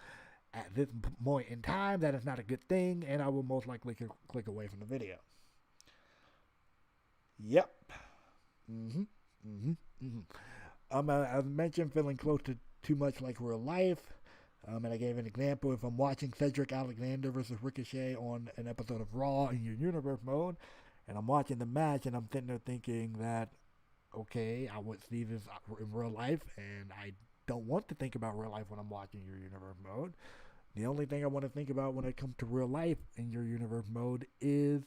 At this point in time, that is not a good thing, and I will most likely click away from the video. Yep. I mentioned feeling close to too much like real life. And I gave an example. If I'm watching Cedric Alexander versus Ricochet on an episode of Raw in your universe mode, and I'm watching the match, and I'm sitting there thinking that, okay, I would see this in real life, and I don't want to think about real life when I'm watching your universe mode. The only thing I want to think about when it comes to real life in your universe mode is,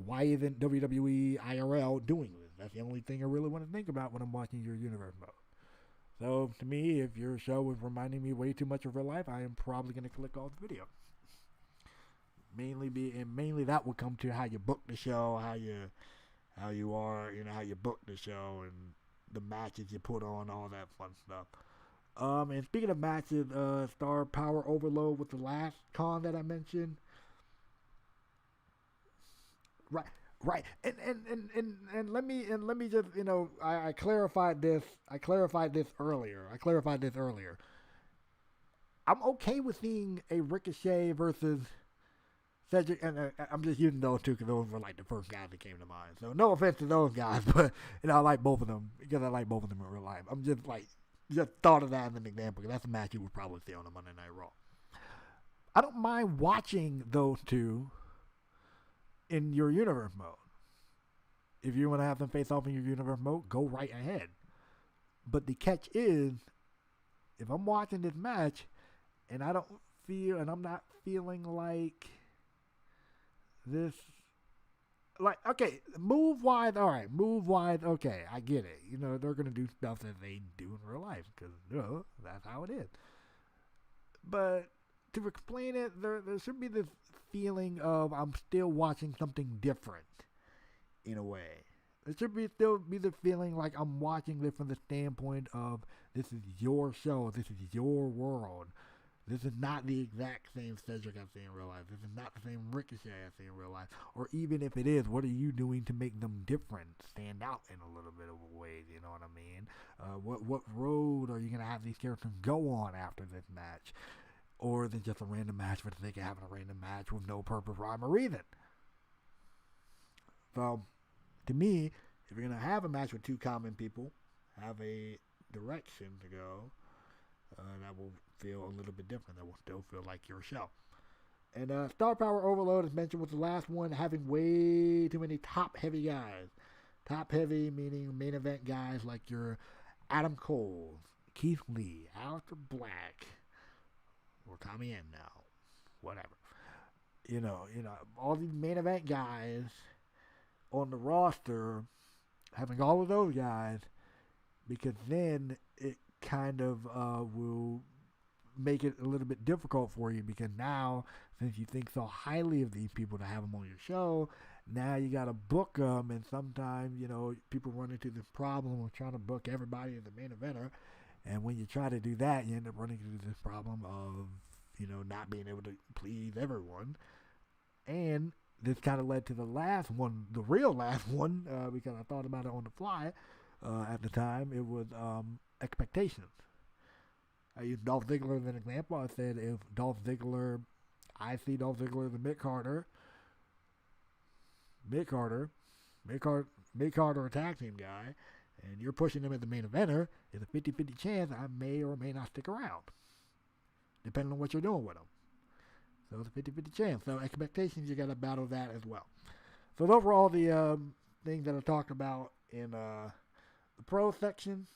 why isn't WWE IRL doing this? That's the only thing I really want to think about when I'm watching your universe mode. So, to me, if your show is reminding me way too much of real life, I am probably going to click off the video. Mainly that will come to how you book the show, how you are, how you book the show, and the matches you put on, all that fun stuff. And speaking of matches, Star Power Overload with the last con that I mentioned. Right. And let me just, I clarified this earlier. I'm okay with seeing a Ricochet versus Cedric, and I'm just using those two because those were like the first guys that came to mind. So no offense to those guys, but I like both of them because I like both of them in real life. I'm just thought of that as an example because that's a match you would probably see on a Monday Night Raw. I don't mind watching those two in your universe mode. If you want to have them face off in your universe mode, go right ahead. But the catch is, if I'm watching this match and I'm not feeling like this, like, okay, move-wise, okay, I get it. They're going to do stuff that they do in real life because, that's how it is. But to explain it, there should be this feeling of I'm still watching something different in a way. There should still be the feeling like I'm watching this from the standpoint of this is your show, this is your world. This is not the exact same Cedric I see in real life. This is not the same Ricochet I see in real life. Or even if it is, what are you doing to make them different, stand out in a little bit of a way, you know what I mean? What road are you going to have these characters go on after this match? Or is it just a random match for the sake of having a random match with no purpose, rhyme, or reason? So, to me, if you're going to have a match with two common people, have a direction to go, that will feel a little bit different. That will still feel like your show. And Star Power Overload, as mentioned, was the last one, having way too many top-heavy guys. Top-heavy meaning main event guys like your Adam Cole, Keith Lee, Aleister Black, or Tommy End now, whatever. All these main event guys on the roster, having all of those guys, because then it kind of will make it a little bit difficult for you, because now, since you think so highly of these people to have them on your show, now you got to book them, and sometimes, people run into this problem of trying to book everybody as a main eventer, and when you try to do that, you end up running into this problem of, not being able to please everyone. And this kind of led to the last one, the real last one, because I thought about it on the fly at the time. It was expectations. I used Dolph Ziggler as an example. I said if I see Dolph Ziggler as a mid Carter tag team guy, and you're pushing him as the main eventer, there's a 50-50 chance I may or may not stick around, depending on what you're doing with him. So it's a 50-50 chance. So expectations, you got to battle that as well. So those were all the things that I talked about in the pro section,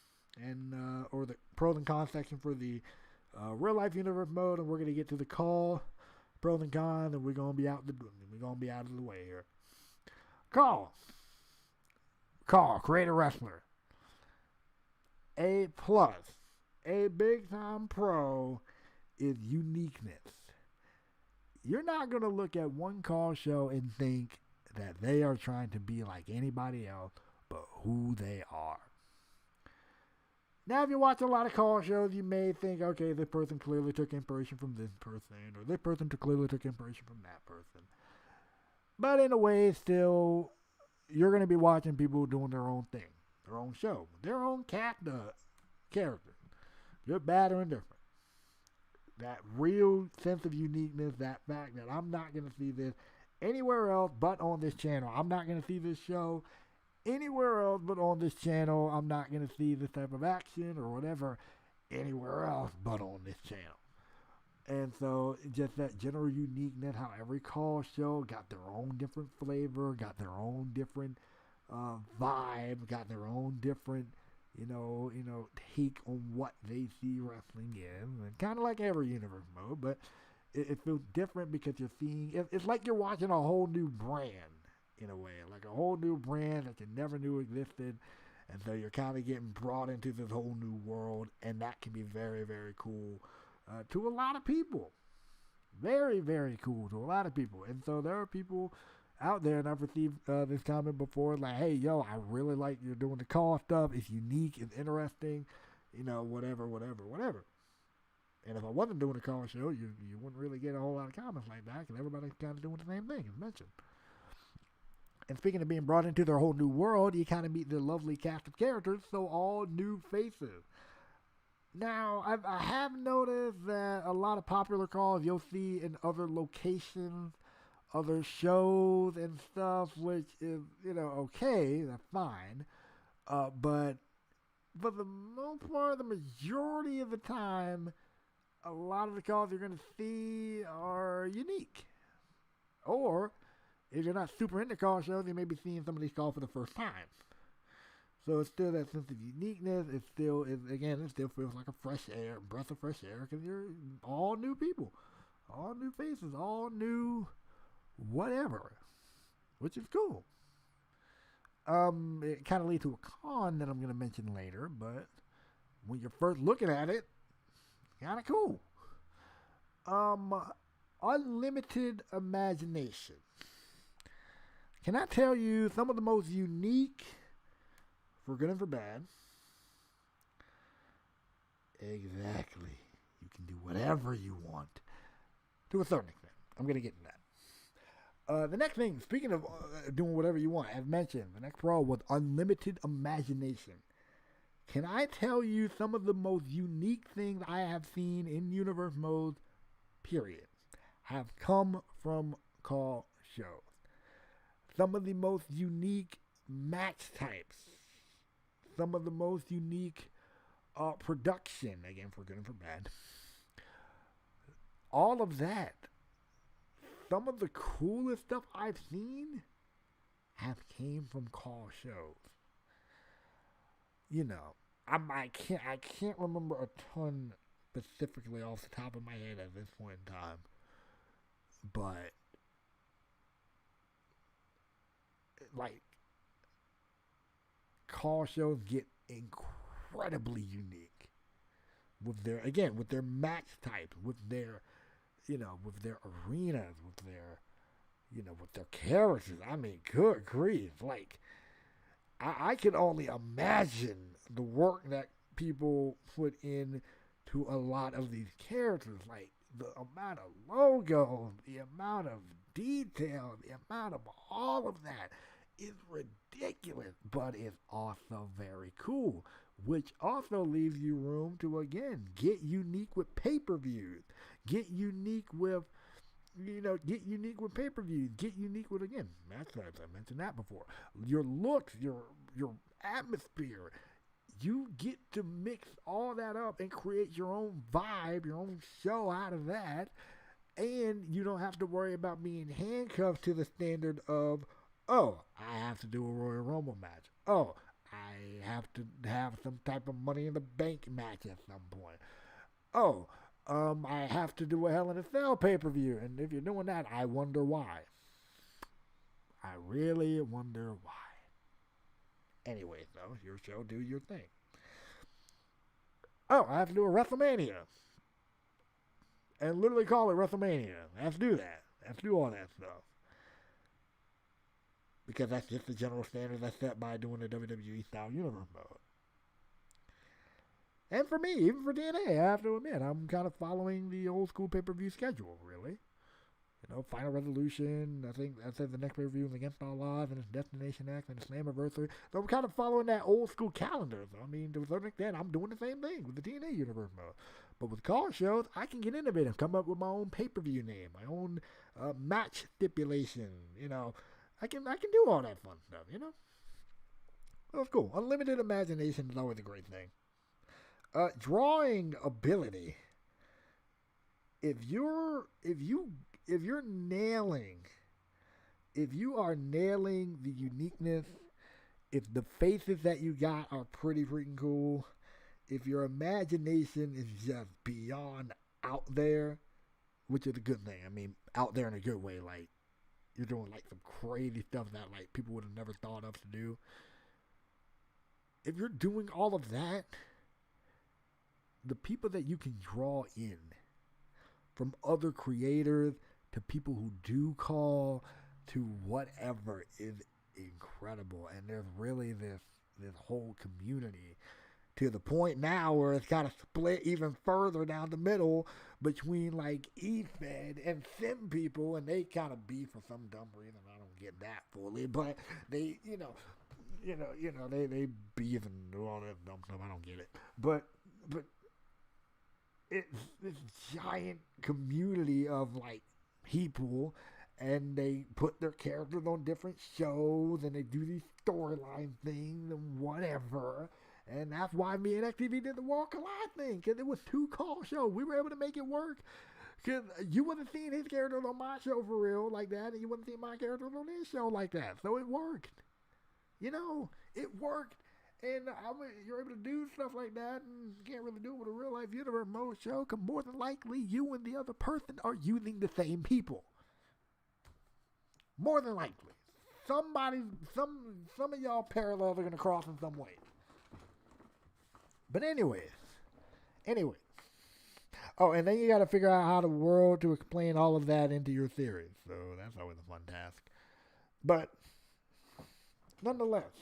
and or the pros and cons section for the real life universe mode, and we're gonna get to the CAW pros and cons, and we're gonna be out of the way here. CAW, creator wrestler, A+, a big time pro is uniqueness. You're not gonna look at one CAW show and think that they are trying to be like anybody else, but who they are. Now, if you watch a lot of CAW shows, you may think, okay, this person clearly took inspiration from this person, or this person clearly took inspiration from that person. But in a way, still, you're going to be watching people doing their own thing, their own show, their own character, good, bad, or indifferent. That real sense of uniqueness, that fact that I'm not going to see this anywhere else but on this channel. I'm not going to see this show anywhere else but on this channel. I'm not going to see this type of action or whatever anywhere else but on this channel. And so just that general uniqueness, how every CAW show got their own different flavor, got their own different vibe, got their own different, take on what they see wrestling in. And kind of like every universe mode, but it feels different because you're seeing, it's like you're watching a whole new brand in a way, like a whole new brand that you never knew existed. And so you're kind of getting brought into this whole new world, and that can be very, very cool to a lot of people. Very, very cool to a lot of people. And so there are people out there, and I've received this comment before, like, hey, yo, I really like you're doing the CAW stuff. It's unique, it's interesting, whatever. And if I wasn't doing a CAW show, you wouldn't really get a whole lot of comments like that, because everybody's kind of doing the same thing, as mentioned. And speaking of being brought into their whole new world, you kind of meet the lovely cast of characters, so all new faces. Now, I have noticed that a lot of popular CAWs you'll see in other locations, other shows and stuff, which is, okay, that's fine. But for the most part, the majority of the time, a lot of the CAWs you're going to see are unique. Or, if you're not super into CAW shows, you may be seeing some of these CAWs for the first time. So it's still that sense of uniqueness. It still feels like a breath of fresh air, because you're all new people, all new faces, all new whatever, which is cool. It kind of leads to a con that I'm going to mention later, but when you're first looking at it, kind of cool. Unlimited imagination. Can I tell you some of the most unique, for good and for bad? Exactly. You can do whatever you want. To a certain extent. I'm going to get into that. The next thing, speaking of doing whatever you want, as mentioned, the next pro was unlimited imagination. Can I tell you some of the most unique things I have seen in universe mode, period, have come from CAW shows? Some of the most unique match types. Some of the most unique production, again, for good and for bad. All of that. Some of the coolest stuff I've seen have came from CAW shows. I can't remember a ton specifically off the top of my head at this point in time, but like CAW shows get incredibly unique with their match types, with their arenas, with their characters. I mean, good grief. Like, I can only imagine the work that people put in to a lot of these characters. Like, the amount of logos, the amount of detail, the amount of all of that is ridiculous, but it's also very cool, which also leaves you room to, again, get unique with pay-per-views, get unique with pay-per-views, get unique with, again, match types. I mentioned that before. Your looks, your atmosphere, you get to mix all that up and create your own vibe, your own show out of that, and you don't have to worry about being handcuffed to the standard of, oh, I have to do a Royal Rumble match. Oh, I have to have some type of Money in the Bank match at some point. Oh, I have to do a Hell in a Cell pay-per-view. And if you're doing that, I wonder why. I really wonder why. Anyway, though, your show, do your thing. Oh, I have to do a WrestleMania. And literally call it WrestleMania. I have to do that. I have to do all that stuff. Because that's just the general standard that's set by doing the WWE style universe mode. And for me, even for DNA, I have to admit, I'm kind of following the old school pay-per-view schedule, really. Final Resolution. I think I said the next review is Against All Odds, and it's Destination X, and it's Slammiversary. So I'm kind of following that old school calendar. So, I mean, to a certain extent, I'm doing the same thing with the TNA universe mode. But with call shows, I can get innovative, come up with my own pay-per-view name, my own match stipulation. I can do all that fun stuff. That's cool. Unlimited imagination is always a great thing. Drawing ability. If you are nailing the uniqueness, if the faces that you got are pretty freaking cool, if your imagination is just beyond out there, which is a good thing. I mean, out there in a good way, like you're doing like some crazy stuff that like people would have never thought of to do. If you're doing all of that, the people that you can draw in, from other creators to people who do call to whatever, is incredible. And there's really this whole community to the point now where it's kind of split even further down the middle between like E-Fed and Sim people, and they kind of beef for some dumb reason. I don't get that fully, but they, they beef and do all that dumb stuff. I don't get it, but it's this giant community of like people, and they put their characters on different shows, and they do these storyline things and whatever. And that's why me and XTV did the Walk Alive thing, because it was 2 call shows. We were able to make it work, because you wasn't seeing his characters on my show for real like that, and you wasn't seeing my characters on his show like that. So it worked. It worked. And you're able to do stuff like that, and you can't really do it with a real life universe mode show, because more than likely you and the other person are using the same people. More than likely. Some of y'all parallels are going to cross in some way. But anyway. Oh, and then you got to figure out how the world to explain all of that into your theories. So that's always a fun task. But nonetheless,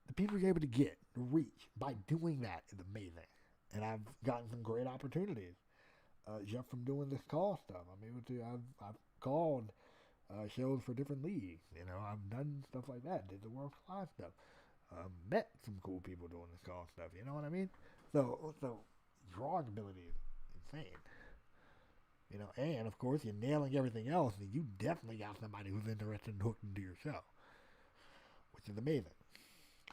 the people you're able to get, to reach, by doing that is amazing. And I've gotten some great opportunities just from doing this call stuff. I've called shows for different leagues. I've done stuff like that. Did the World Live stuff. Met some cool people doing this call stuff. You know what I mean? So drawing ability is insane. And of course you're nailing everything else, and you definitely got somebody who's interested and hooked into your show, which is amazing.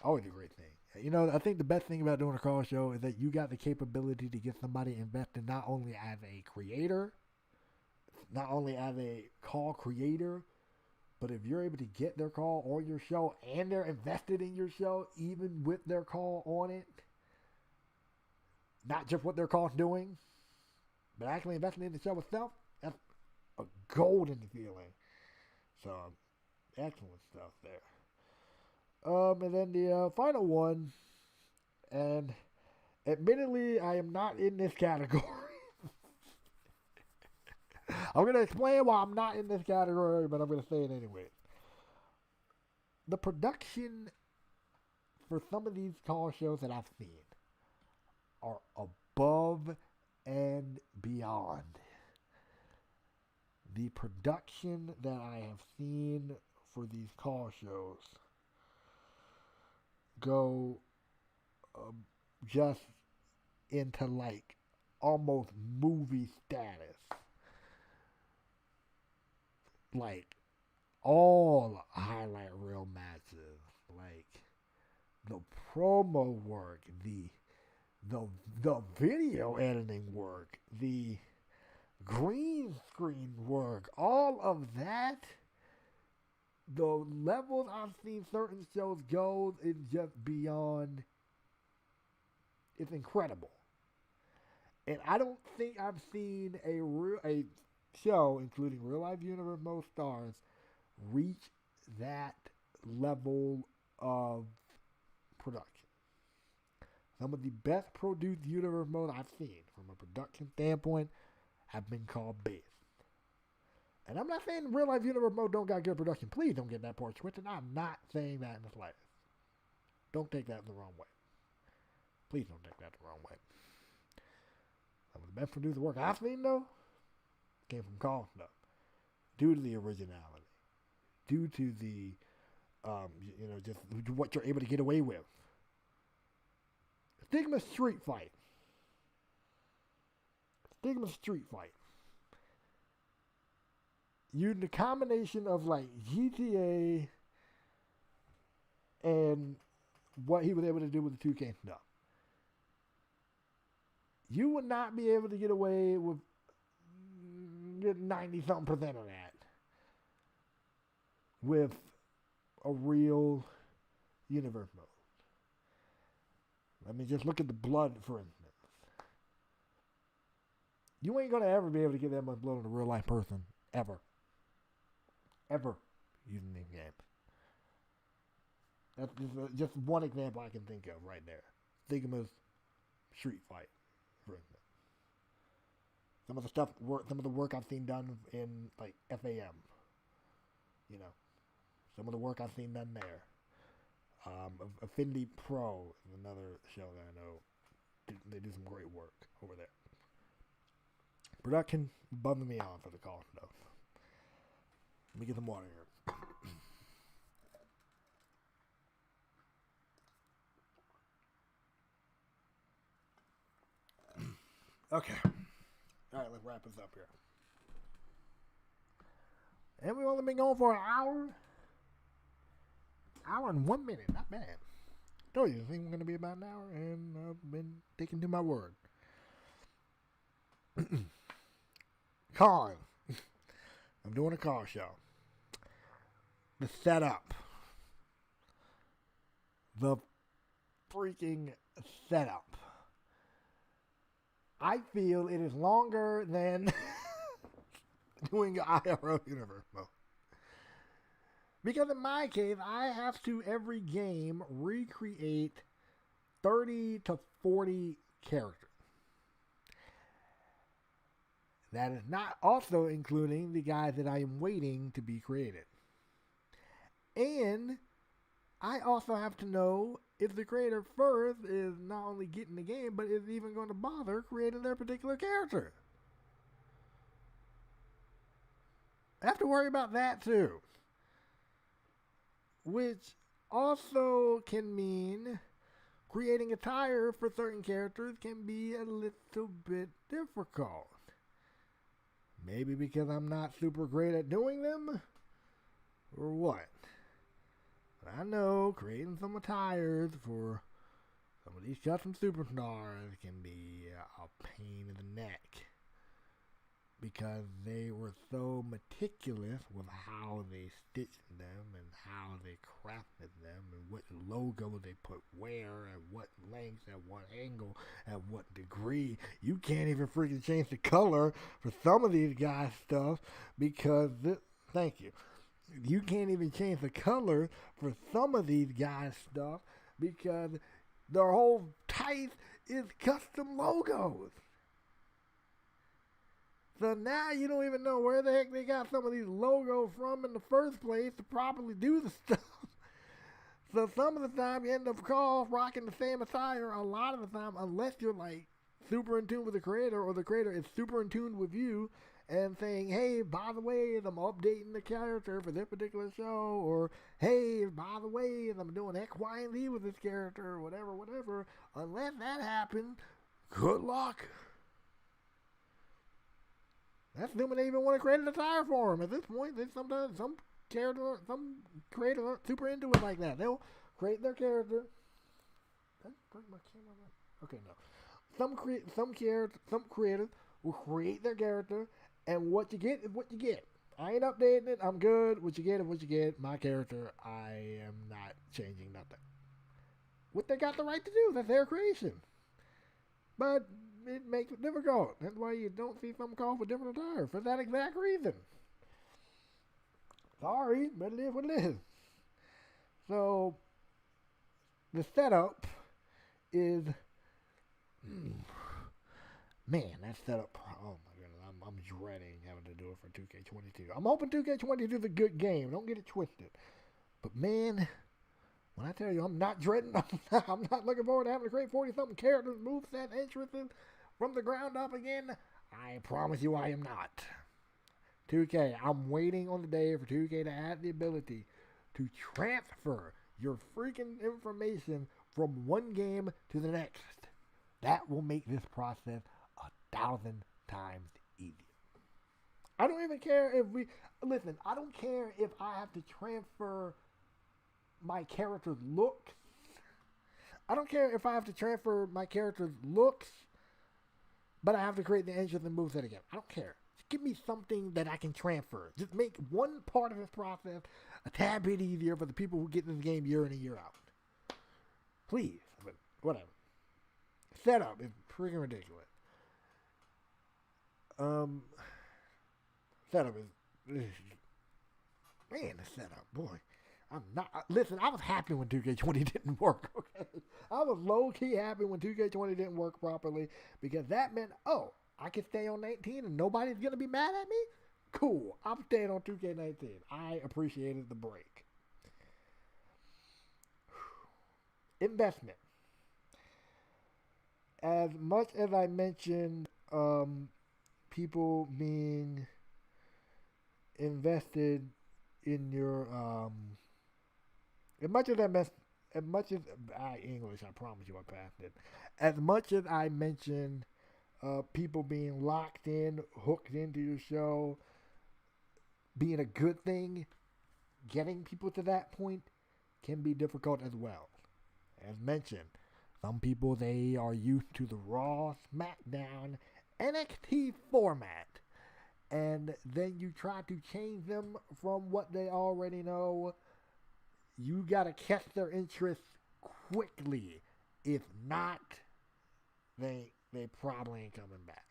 Always a great thing. I think the best thing about doing a call show is that you got the capability to get somebody invested not only as a creator, not only as a call creator, but if you're able to get their call on your show and they're invested in your show, even with their call on it, not just what their call's doing, but actually investing in the show itself, that's a golden feeling. So, excellent stuff there. And then the final one, and admittedly, I am not in this category. I'm going to explain why I'm not in this category, but I'm going to say it anyway. The production for some of these call shows that I've seen are above and beyond. The production that I have seen for these call shows go just into like almost movie status. Like all highlight reel matches, like the promo work, the video editing work, the green screen work, all of that, the levels I've seen certain shows go is just beyond. It's incredible. And I don't think I've seen a show, including Real Life Universe Most Stars, reach that level of production. Some of the best produced universe modes I've seen from a production standpoint have been called based. And I'm not saying Real Life Universe mode don't got good production. Please don't get that part twisted. I'm not saying that in the slightest. Don't take that the wrong way. Please don't take that the wrong way. Some of the best produced work I've seen, though, came from CAW stuff. Due to the originality. Due to the, just what you're able to get away with. Stigma Street Fight. Using the combination of like GTA and what he was able to do with the 2K stuff. You would not be able to get away with 90-something% of that with a real universe mode. I mean, just look at the blood, for instance. You ain't going to ever be able to get that much blood on a real life person. Ever. Using these games. That's just one example I can think of right there. Stigma's Street Fight, for instance. Some of the work I've seen done in like FAM. Some of the work I've seen done there. Affinity Pro is another show that I know. They do some great work over there. Production bumming me on for the call stuff. Let me get some water here. Okay. Alright, let's wrap this up here. And we've only been going for an hour. Hour and 1 minute. Not bad. Told you, I think we're going to be about an hour, and I've been sticking to my word. Con. I'm doing a car show. The setup. The freaking setup. I feel it is longer than doing IRL universe mode. Because in my case, I have to every game recreate 30 to 40 characters. That is not also including the guys that I am waiting to be created. And I also have to know if the creator first is not only getting the game, but is even going to bother creating their particular character. I have to worry about that too. Which also can mean creating attire for certain characters can be a little bit difficult. Maybe because I'm not super great at doing them, or what? But I know creating some attires for some of these custom superstars can be a pain in the neck. Because they were so meticulous with how they stitched them and how they crafted them and what logo they put where and what length at what angle at what degree. You can't even freaking change the color for some of these guys' stuff because thank you. You can't even change the color for some of these guys' stuff because their whole type is custom logos. So now you don't even know where the heck they got some of these logos from in the first place to properly do the stuff. So some of the time you end up rocking the same attire a lot of the time unless you're like super in tune with the creator or the creator is super in tune with you and saying, hey, by the way, I'm updating the character for this particular show, or hey, by the way, I'm doing X, Y, and Z with this character, or whatever. Unless that happens, good luck. That's assuming they even want to create an attire for him. At this point, sometimes some creators aren't super into it like that. They'll create their character. Did I break my camera? Okay, no. Some creators will create their character, and what you get is what you get. I ain't updating it. I'm good. What you get is what you get. My character, I am not changing nothing. What they got the right to do. That's their creation. But it makes it difficult. That's why you don't see some call for different attire for that exact reason. Sorry, but it is what it is. So, the setup is, man, that setup, oh my goodness, I'm dreading having to do it for 2K22. I'm hoping 2K22 is a good game, don't get it twisted. But man, when I tell you I'm not dreading, I'm not looking forward to having to create 40-something characters, moveset, entrances from the ground up again, I promise you I am not. 2K, I'm waiting on the day for 2K to add the ability to transfer your freaking information from one game to the next. That will make this process 1,000 times easier. I don't even care if I don't care if I have to transfer my character's looks. I don't care if I have to transfer my character's looks, but I have to create the engines and moveset again. I don't care. Just give me something that I can transfer. Just make one part of this process a tad bit easier for the people who get in this game year in and year out. Please. But whatever. Setup is freaking ridiculous. Setup is... Man, the setup, boy. Listen, I was happy when 2K20 didn't work, okay? I was low-key happy when 2K20 didn't work properly because that meant, I can stay on 19 and nobody's going to be mad at me? Cool. I'm staying on 2K19. I appreciated the break. Investment. As much as I mentioned people being invested in your as much as English, I promise you I passed it. As much as I mentioned people being locked in, hooked into your show, being a good thing, getting people to that point can be difficult as well. As mentioned, some people, they are used to the Raw, SmackDown, NXT format. And then you try to change them from what they already know. You got to catch their interest quickly. If not, they probably ain't coming back.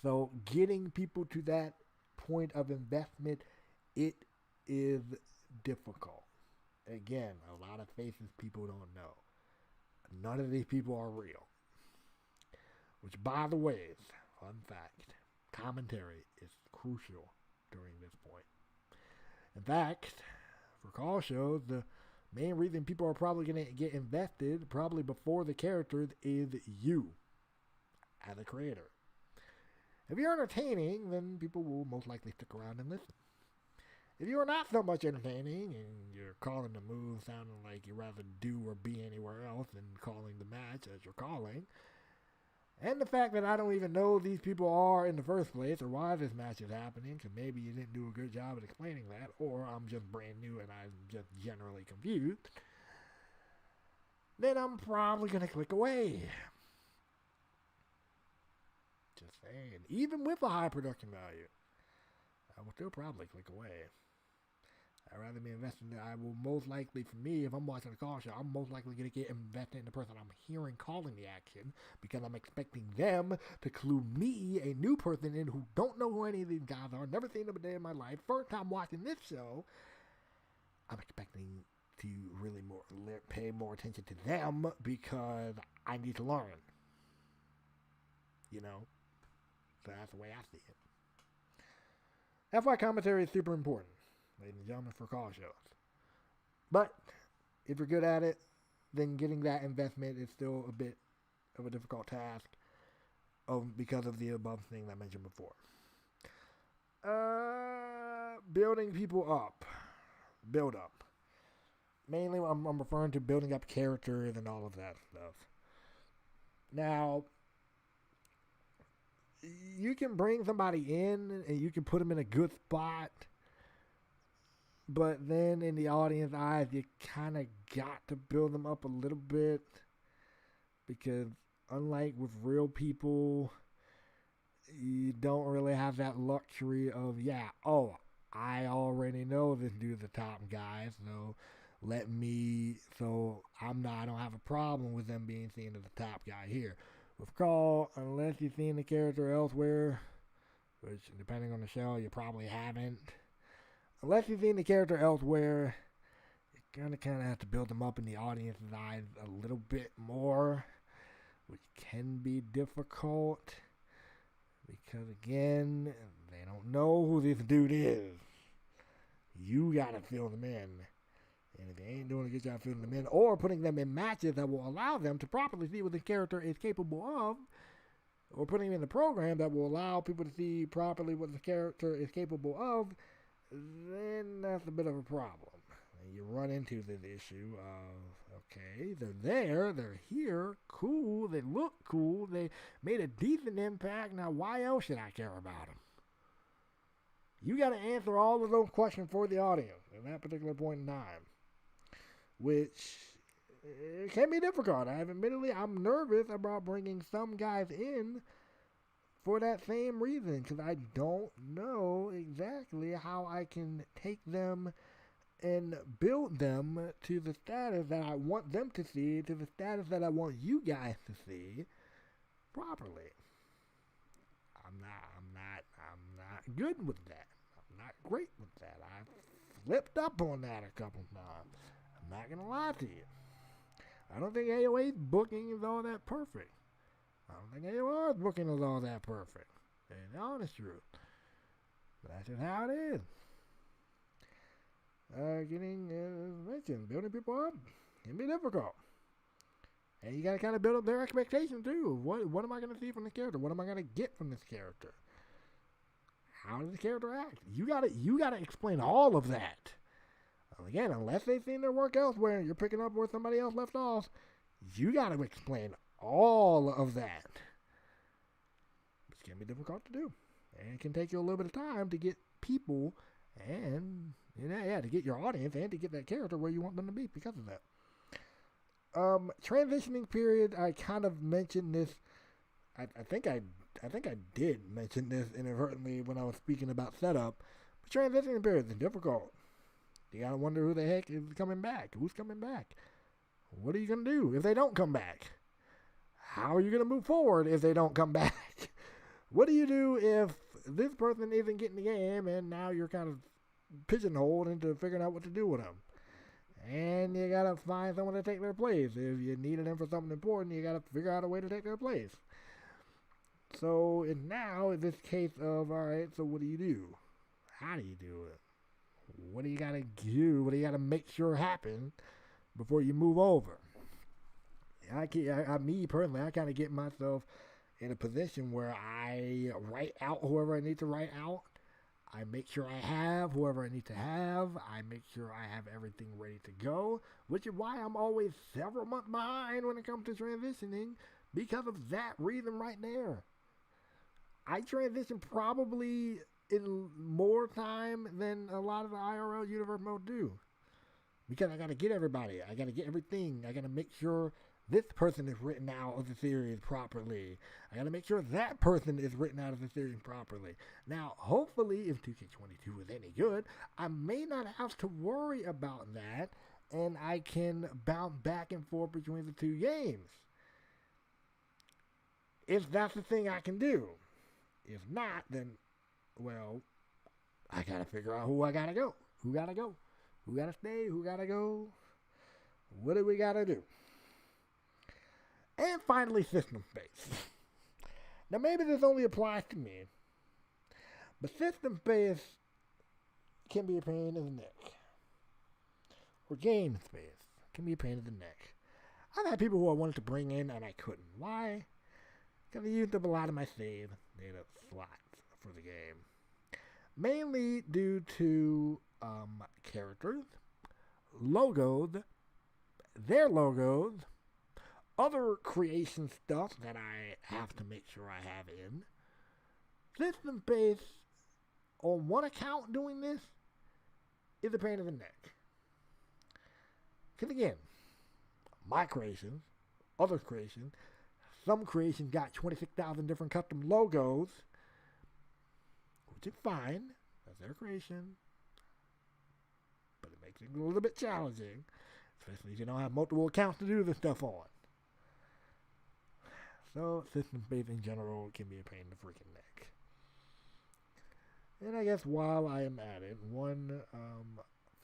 So getting people to that point of investment, it is difficult. Again, a lot of faces people don't know. None of these people are real. Which, by the way, is fun fact. Commentary is crucial during this point. In fact, for call shows, the main reason people are probably going to get invested, probably before the characters, is you as a creator. If you're entertaining, then people will most likely stick around and listen. If you're not so much entertaining and you're calling the move sounding like you'd rather do or be anywhere else than calling the match as you're calling, and the fact that I don't even know these people are in the first place or why this match is happening, because maybe you didn't do a good job at explaining that, or I'm just brand new and I'm just generally confused, then I'm probably going to click away. Just saying. Even with a high production value, I will still probably click away. I'd rather be invested in I will most likely, for me, if I'm watching a call show, I'm most likely going to get invested in the person I'm hearing calling the action because I'm expecting them to clue me, a new person, in who don't know who any of these guys are, never seen them a day in my life, first time watching this show. I'm expecting to really pay more attention to them because I need to learn. You know? So that's the way I see it. That's why commentary is super important, ladies and gentlemen, for call shows. But if you're good at it, then getting that investment is still a bit of a difficult task because of the above thing I mentioned before. Building people up. Build up. Mainly I'm referring to building up characters and all of that stuff. Now, you can bring somebody in and you can put them in a good spot, but then in the audience eyes, you kind of got to build them up a little bit because unlike with real people, you don't really have that luxury of, I already know this dude's the top guy, so I don't have a problem with them being seen as the top guy here. With Call, unless you've seen the character elsewhere, which depending on the show, you probably haven't. Unless you've seen the character elsewhere, you're going to kind of have to build them up in the audience's eyes a little bit more, which can be difficult. Because again, they don't know who this dude is. You got to fill them in. And if they ain't doing a good job filling them in or putting them in matches that will allow them to properly see what the character is capable of, or putting him in the program that will allow people to see properly what the character is capable of, then that's a bit of a problem. And you run into this issue of, okay, they're here, cool, they look cool, they made a decent impact, now why else should I care about them? You got to answer all of those questions for the audience at that particular point in time, which it can be difficult. Admittedly, I'm nervous about bringing some guys in for that same reason, because I don't know exactly how I can take them and build them to the status that I want them to see, to the status that I want you guys to see properly. I'm not good with that. I'm not great with that. I've slipped up on that a couple times. I'm not gonna lie to you. I don't think AOA's booking is all that perfect. I don't think AOR's booking is all that perfect. And the honest truth. But that's just how it is. Getting mentioned, building people up can be difficult. And you gotta kind of build up their expectations too. What am I gonna see from this character? What am I gonna get from this character? How does the character act? You gotta explain all of that. Again, unless they've seen their work elsewhere and you're picking up where somebody else left off, you gotta explain all of that. Which can be difficult to do. And it can take you a little bit of time to get people and, to get your audience and to get that character where you want them to be because of that. Transitioning period, I kind of mentioned this. I think I did mention this inadvertently when I was speaking about setup. But transitioning period is difficult. You gotta wonder who the heck is coming back. Who's coming back? What are you gonna do if they don't come back? How are you gonna move forward if they don't come back? What do you do if this person isn't getting the game and now you're kind of pigeonholed into figuring out what to do with them? And you gotta find someone to take their place. If you needed them for something important, you gotta figure out a way to take their place. So now in this case of, alright, so what do you do? How do you do it? What do you gotta do? What do you gotta make sure happen before you move over? Me personally, I kind of get myself in a position where I write out whoever I need to write out. I make sure I have whoever I need to have. I make sure I have everything ready to go, which is why I'm always several months behind when it comes to transitioning, because of that reason right there. I transition probably in more time than a lot of the IRL universe mode do. Because I gotta get everybody. I gotta get everything. I gotta make sure this person is written out of the series properly. I gotta make sure that person is written out of the series properly. Now, hopefully, if 2K22 is any good, I may not have to worry about that, and I can bounce back and forth between the two games. If that's the thing I can do. If not, then, well, I gotta figure out who I gotta go. Who gotta go? Who gotta stay? Who gotta go? What do we gotta do? And finally, system space. Now, maybe this only applies to me, but system space can be a pain in the neck. Or game space can be a pain in the neck. I've had people who I wanted to bring in and I couldn't. Why? Because I used up a lot of my save data slots for the game. Mainly due to characters, logos, their logos, other creation stuff that I have to make sure I have in. System space on one account doing this is a pain in the neck. Because again, my creations, other creations, some creations got 26,000 different custom logos, which is fine. That's their creation. But it makes it a little bit challenging, especially if you don't have multiple accounts to do this stuff on. So, system space in general can be a pain in the freaking neck. And I guess while I am at it, one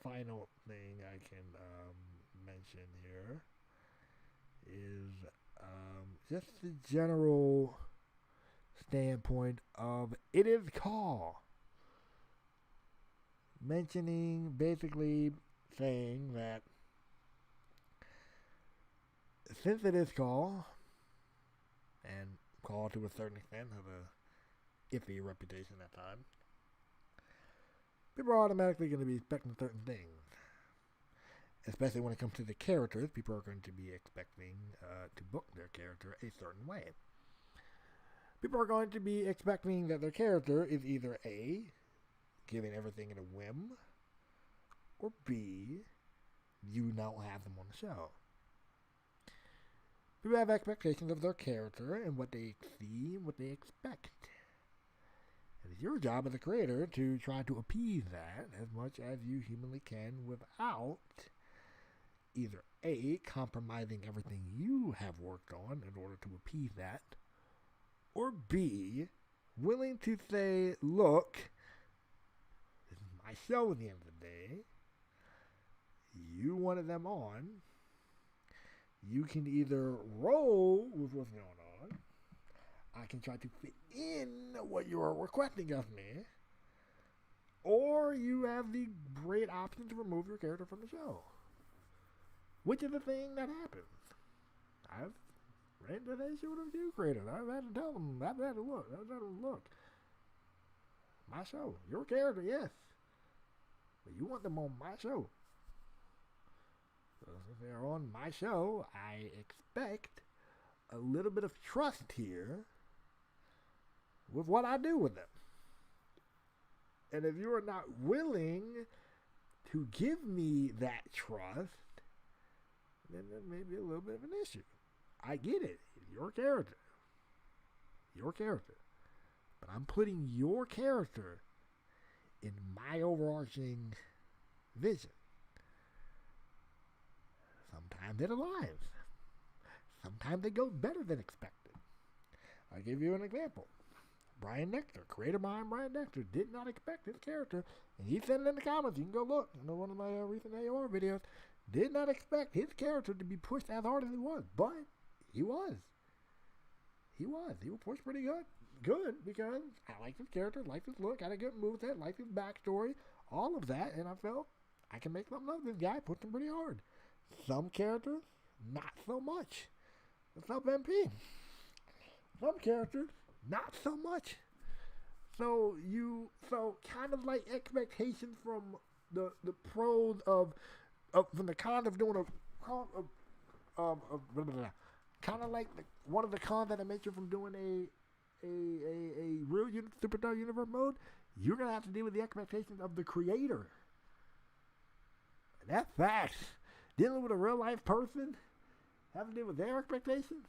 final thing I can mention here is just the general standpoint of it is CAW. Mentioning, basically saying that since it is CAW, and so-called, to a certain extent, have a iffy reputation at times. People are automatically going to be expecting certain things. Especially when it comes to the characters, people are going to be expecting to book their character a certain way. People are going to be expecting that their character is either A, giving everything in a whim, or B, you don't have them on the show. People have expectations of their character and what they see and what they expect. It is your job as a creator to try to appease that as much as you humanly can without either A, compromising everything you have worked on in order to appease that, or B, willing to say, look, this is my show at the end of the day. You wanted them on. You can either roll with what's going on. I can try to fit in what you are requesting of me. Or you have the great option to remove your character from the show. Which is the thing that happens. I've ran into that issue with a few creators. I've had to tell them, I've had to look. My show. Your character, yes. But you want them on my show. So if they're on my show, I expect a little bit of trust here with what I do with them. And if you are not willing to give me that trust, then there may be a little bit of an issue. I get it. Your character. But I'm putting your character in my overarching vision. Sometimes it aligns. Sometimes it goes better than expected. I'll give you an example. Brian Nectar, creator behind Brian Nectar, did not expect his character, and he said it in the comments. You can go look. I know one of my recent AOR videos. Did not expect his character to be pushed as hard as he was, but he was. He was pushed pretty good because I liked his character, liked his look, had a good moveset, liked his backstory, all of that, and I felt I can make something of this guy, pushed him pretty hard. Some characters, not so much. What's up, MP? Some characters, not so much. So kind of like expectations from the pros of from the cons of doing kind of like one of the cons that I mentioned from doing a real Superstar Universe mode. You're gonna have to deal with the expectations of the creator. And that's facts. Dealing with a real life person, having to deal with their expectations,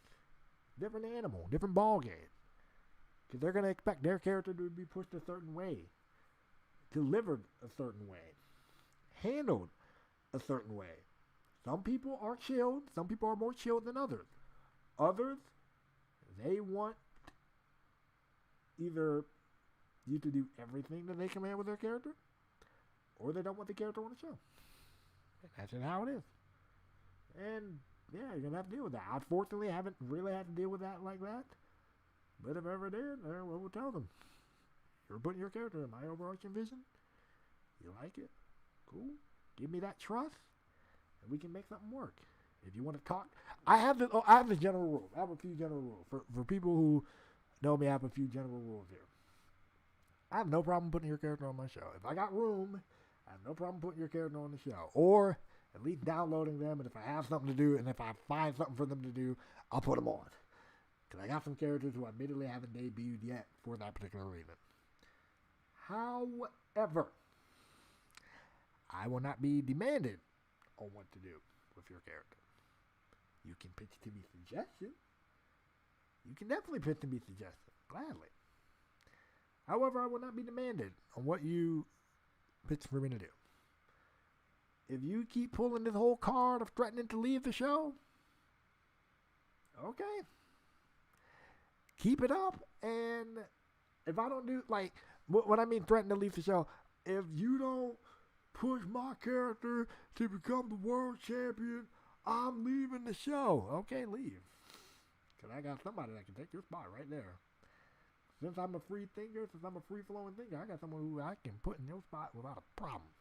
different animal, different ball game. Because they're going to expect their character to be pushed a certain way, delivered a certain way, handled a certain way. Some people are chilled. Some people are more chilled than others. Others, they want either you to do everything that they command with their character, or they don't want the character on the show. That's just how it is. And yeah, you're going to have to deal with that. I fortunately haven't really had to deal with that like that. But if I ever did, I will tell them. You're putting your character in my overarching vision. You like it? Cool. Give me that trust, and we can make something work. If you want to talk, I have the general rule. I have a few general rules. For people who know me, I have a few general rules here. I have no problem putting your character on my show. If I got room, I have no problem putting your character on the show. Or at least downloading them, and if I have something to do, and if I find something for them to do, I'll put them on. Because I got some characters who admittedly haven't debuted yet for that particular reason. However, I will not be demanded on what to do with your character. You can pitch to me suggestions. You can definitely pitch to me suggestions, gladly. However, I will not be demanded on what you pitch for me to do. If you keep pulling this whole card of threatening to leave the show, okay. Keep it up, and if I don't do, like, what I mean threaten to leave the show, if you don't push my character to become the world champion, I'm leaving the show. Okay, leave. Because I got somebody that can take your spot right there. Since I'm a free thinker, since I'm a free-flowing thinker, I got someone who I can put in your spot without a problem.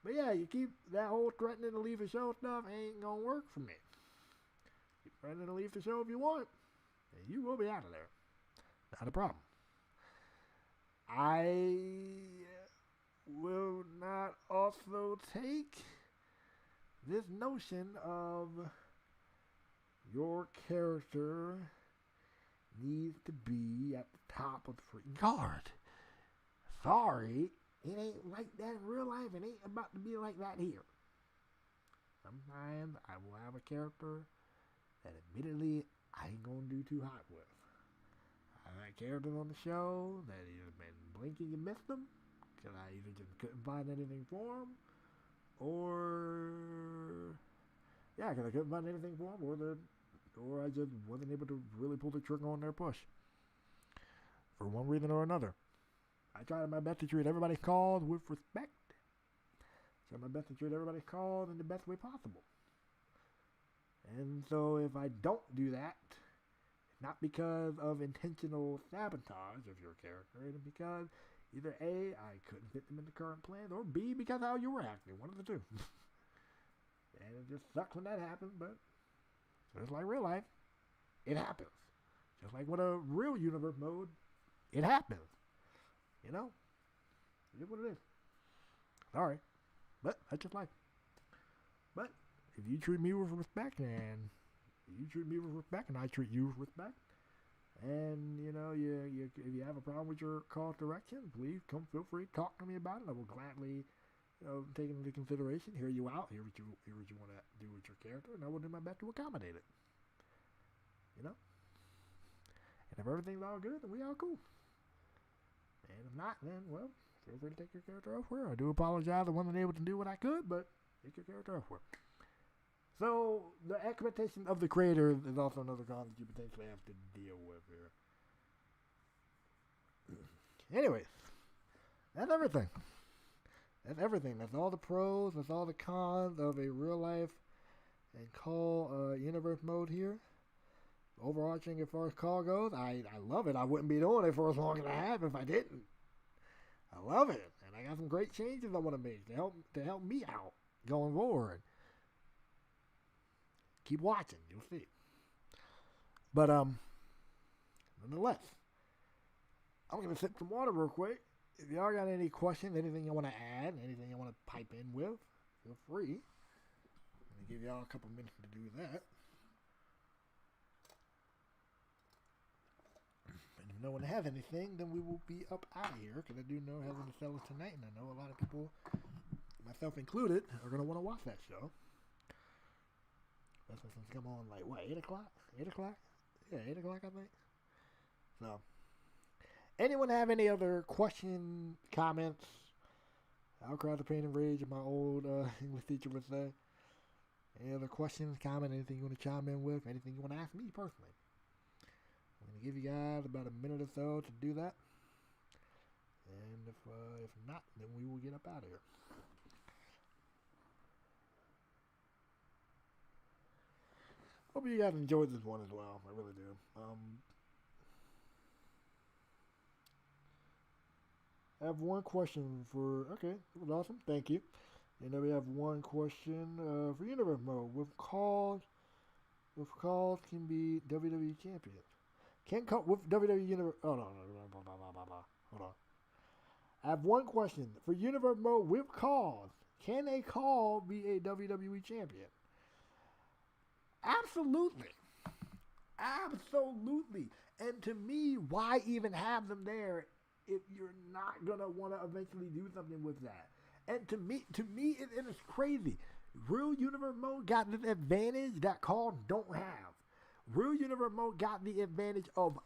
But yeah, you keep that whole threatening to leave the show stuff ain't gonna work for me. Keep threatening to leave the show if you want. and you will be out of there. Not a problem. I will not also take this notion of your character needs to be at the top of the freaking card. Sorry, it ain't like that in real life. It ain't about to be like that here. Sometimes I will have a character that admittedly I ain't gonna do too hot with. I've had characters on the show that either been blinking and missed them because I either just couldn't find anything for them, or because I couldn't find anything for them, or I just wasn't able to really pull the trigger on their push for one reason or another. I tried my best to treat everybody's calls with respect. Try my best to treat everybody's calls in the best way possible. And so if I don't do that, not because of intentional sabotage of your character, it's because either A, I couldn't fit them in the current plan, or B, because how you were acting. One of the two. And it just sucks when that happens, but just like real life, it happens. Just like with a real universe mode, it happens. You know? It is what it is. Sorry. But that's just life. But if you treat me with respect and I treat you with respect, and you know, if you have a problem with your call direction, please feel free to talk to me about it. I will gladly, take it into consideration, hear you out, hear what you want to do with your character, and I will do my best to accommodate it. You know? And if everything's all good, then we all cool. And if not, then well, feel free to take your character elsewhere. I do apologize, I wasn't able to do what I could, but take your character elsewhere. So, the expectation of the creator is also another con that you potentially have to deal with here. Anyways, that's everything. That's everything. That's all the pros, that's all the cons of a real life and call universe mode here. Overarching as far as call goes, I love it. I wouldn't be doing it for as long as I have if I didn't. I love it. And I got some great changes I want to make to help me out going forward. Keep watching, you'll see. But nonetheless, I'm gonna sip some water real quick. If y'all got any questions, anything you want to add, anything you want to pipe in with, feel free. I'm gonna give y'all a couple minutes to do that. And if no one has anything, then we will be up out of here, because I do know Heaven to Sell is tonight, and I know a lot of people, myself included, are gonna want to watch that show. That's supposed to come on like, what, 8 o'clock? 8 o'clock? Yeah, 8 o'clock, I think. So, anyone have any other questions, comments? I'll cry the pain and rage, as my old English teacher would say. Any other questions, comments, anything you want to chime in with, anything you want to ask me personally? I'm going to give you guys about a minute or so to do that. And if not, then we will get up out of here. Hope you guys enjoyed this one as well. I really do. I have one question for... Okay, that was awesome. Thank you. And then we have one question for Universe Mode. With calls can be WWE champions. With WWE Universe... Oh, no. Hold on. I have one question. For Universe Mode with calls, can a call be a WWE champion? Absolutely. And to me, why even have them there if you're not going to want to eventually do something with that? And to me, it is crazy. Real Universe Mode got this advantage that calls don't have. Real Universe Mode got the advantage of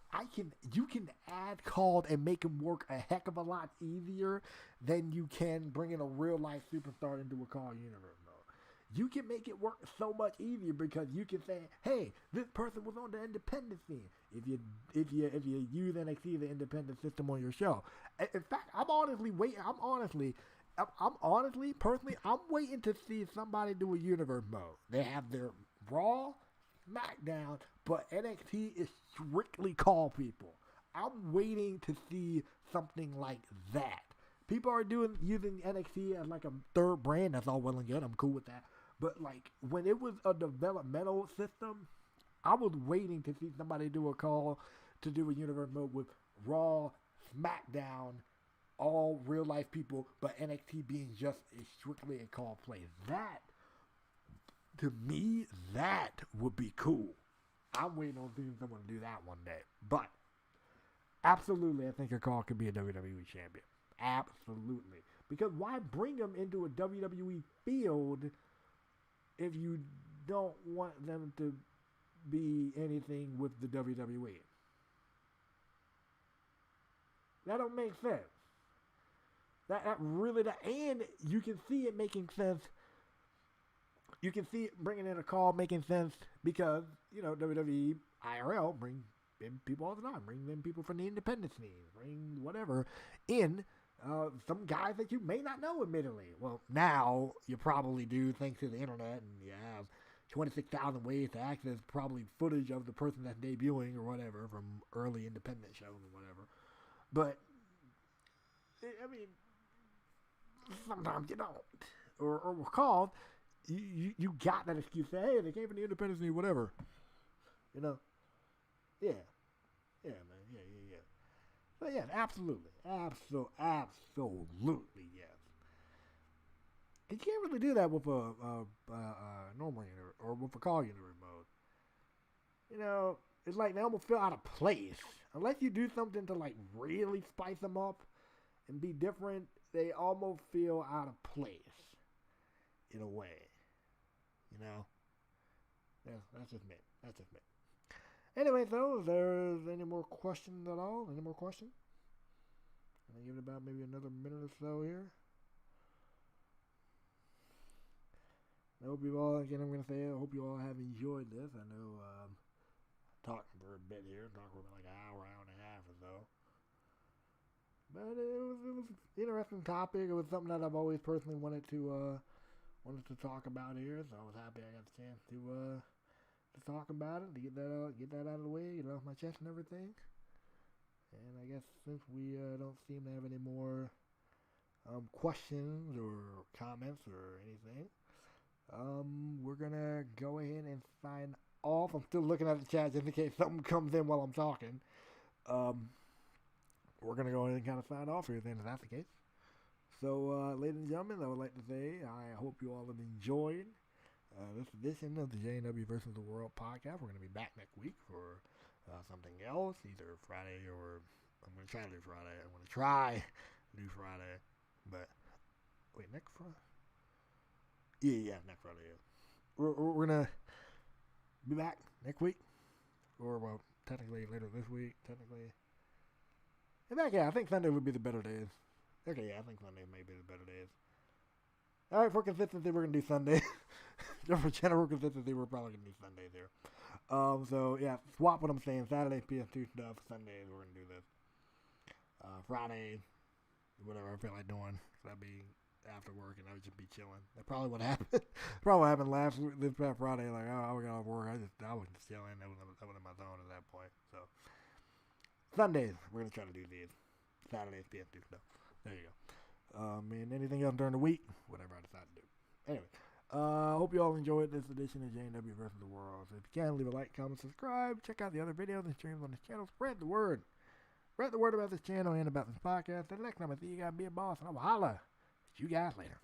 you can add calls and make them work a heck of a lot easier than you can bringing a real life superstar into a call universe. You can make it work so much easier because you can say, "Hey, this person was on the independent scene." If you use NXT, the independent system on your show. In fact, I'm honestly personally, I'm waiting to see somebody do a universe mode. They have their Raw, SmackDown, but NXT is strictly call people. I'm waiting to see something like that. People are using NXT as like a third brand. That's all well and good. I'm cool with that. But like when it was a developmental system, I was waiting to see somebody do a call to do a universe mode with Raw, SmackDown, all real life people, but NXT being just strictly a call play. That, to me, that would be cool. I'm waiting on seeing someone do that one day. But, absolutely, I think a call could be a WWE champion. Absolutely. Because why bring them into a WWE field if you don't want them to be anything with the WWE? That don't make sense. That really, and you can see it making sense. You can see it bringing in a call making sense because, WWE IRL bring in people all the time. Bring in people from the independent scene. Bring whatever in. Some guys that you may not know, admittedly. Well, now you probably do, thanks to the internet, and you have 26,000 ways to access probably footage of the person that's debuting or whatever from early independent shows or whatever. But, I mean, sometimes you don't. Or we're called, you got that excuse, say, hey, they came from the independent scene, whatever. Yeah. Yeah, man, yeah. So, yeah, absolutely, yes. You can't really do that with a normal universe or with a call universe mode. It's like they almost feel out of place. Unless you do something to like really spice them up and be different, they almost feel out of place in a way. Yeah, that's just me. Anyway, so if there's any more questions at all? Any more questions? I'm going to give it about maybe another minute or so here. I hope you all, again, I'm going to say, I hope you all have enjoyed this. I know talking for a bit here, talking for like an hour and a half or so. But it was an interesting topic. It was something that I've always personally wanted to talk about here, so I was happy I got the chance to talk about it, to get that out of the way, get it off my chest and everything. And I guess since we don't seem to have any more questions or comments or anything, we're gonna go ahead and sign off. I'm still looking at the chat just in case something comes in while I'm talking. We're gonna go ahead and kind of sign off here then, if that's the case. So, ladies and gentlemen, I would like to say I hope you all have enjoyed this edition of the JW versus the World podcast. We're going to be back next week for something else, either Friday or I'm going to try to do Friday. But wait, next Friday? Yeah, next Friday. Yeah. We're going to be back next week, or well, technically later this week. In fact, yeah, I think Sunday would be the better days. Okay, yeah, I think Sunday may be the better days. All right, for consistency, we're going to do Sunday. For general consistency, we're probably going to do Sundays here. So, yeah, swap what I'm saying. Saturday, PS2 stuff. Sundays, we're going to do this. Friday, whatever I feel like doing. So that'd be after work, and I would just be chilling. That's probably what happened. Probably what happened this past Friday. Like, I got off work. I was just chilling. I was in my zone at that point. So, Sundays, we're going to try to do these. Saturdays, PS2 stuff. There you go. And anything else during the week, whatever I decide to do. Anyway, hope you all enjoyed this edition of JW vs. the World. So if you can, leave a like, comment, subscribe. Check out the other videos and streams on this channel. Spread the word. Spread the word about this channel and about this podcast. And next time I see you guys, be a boss, and I will holla at you guys later.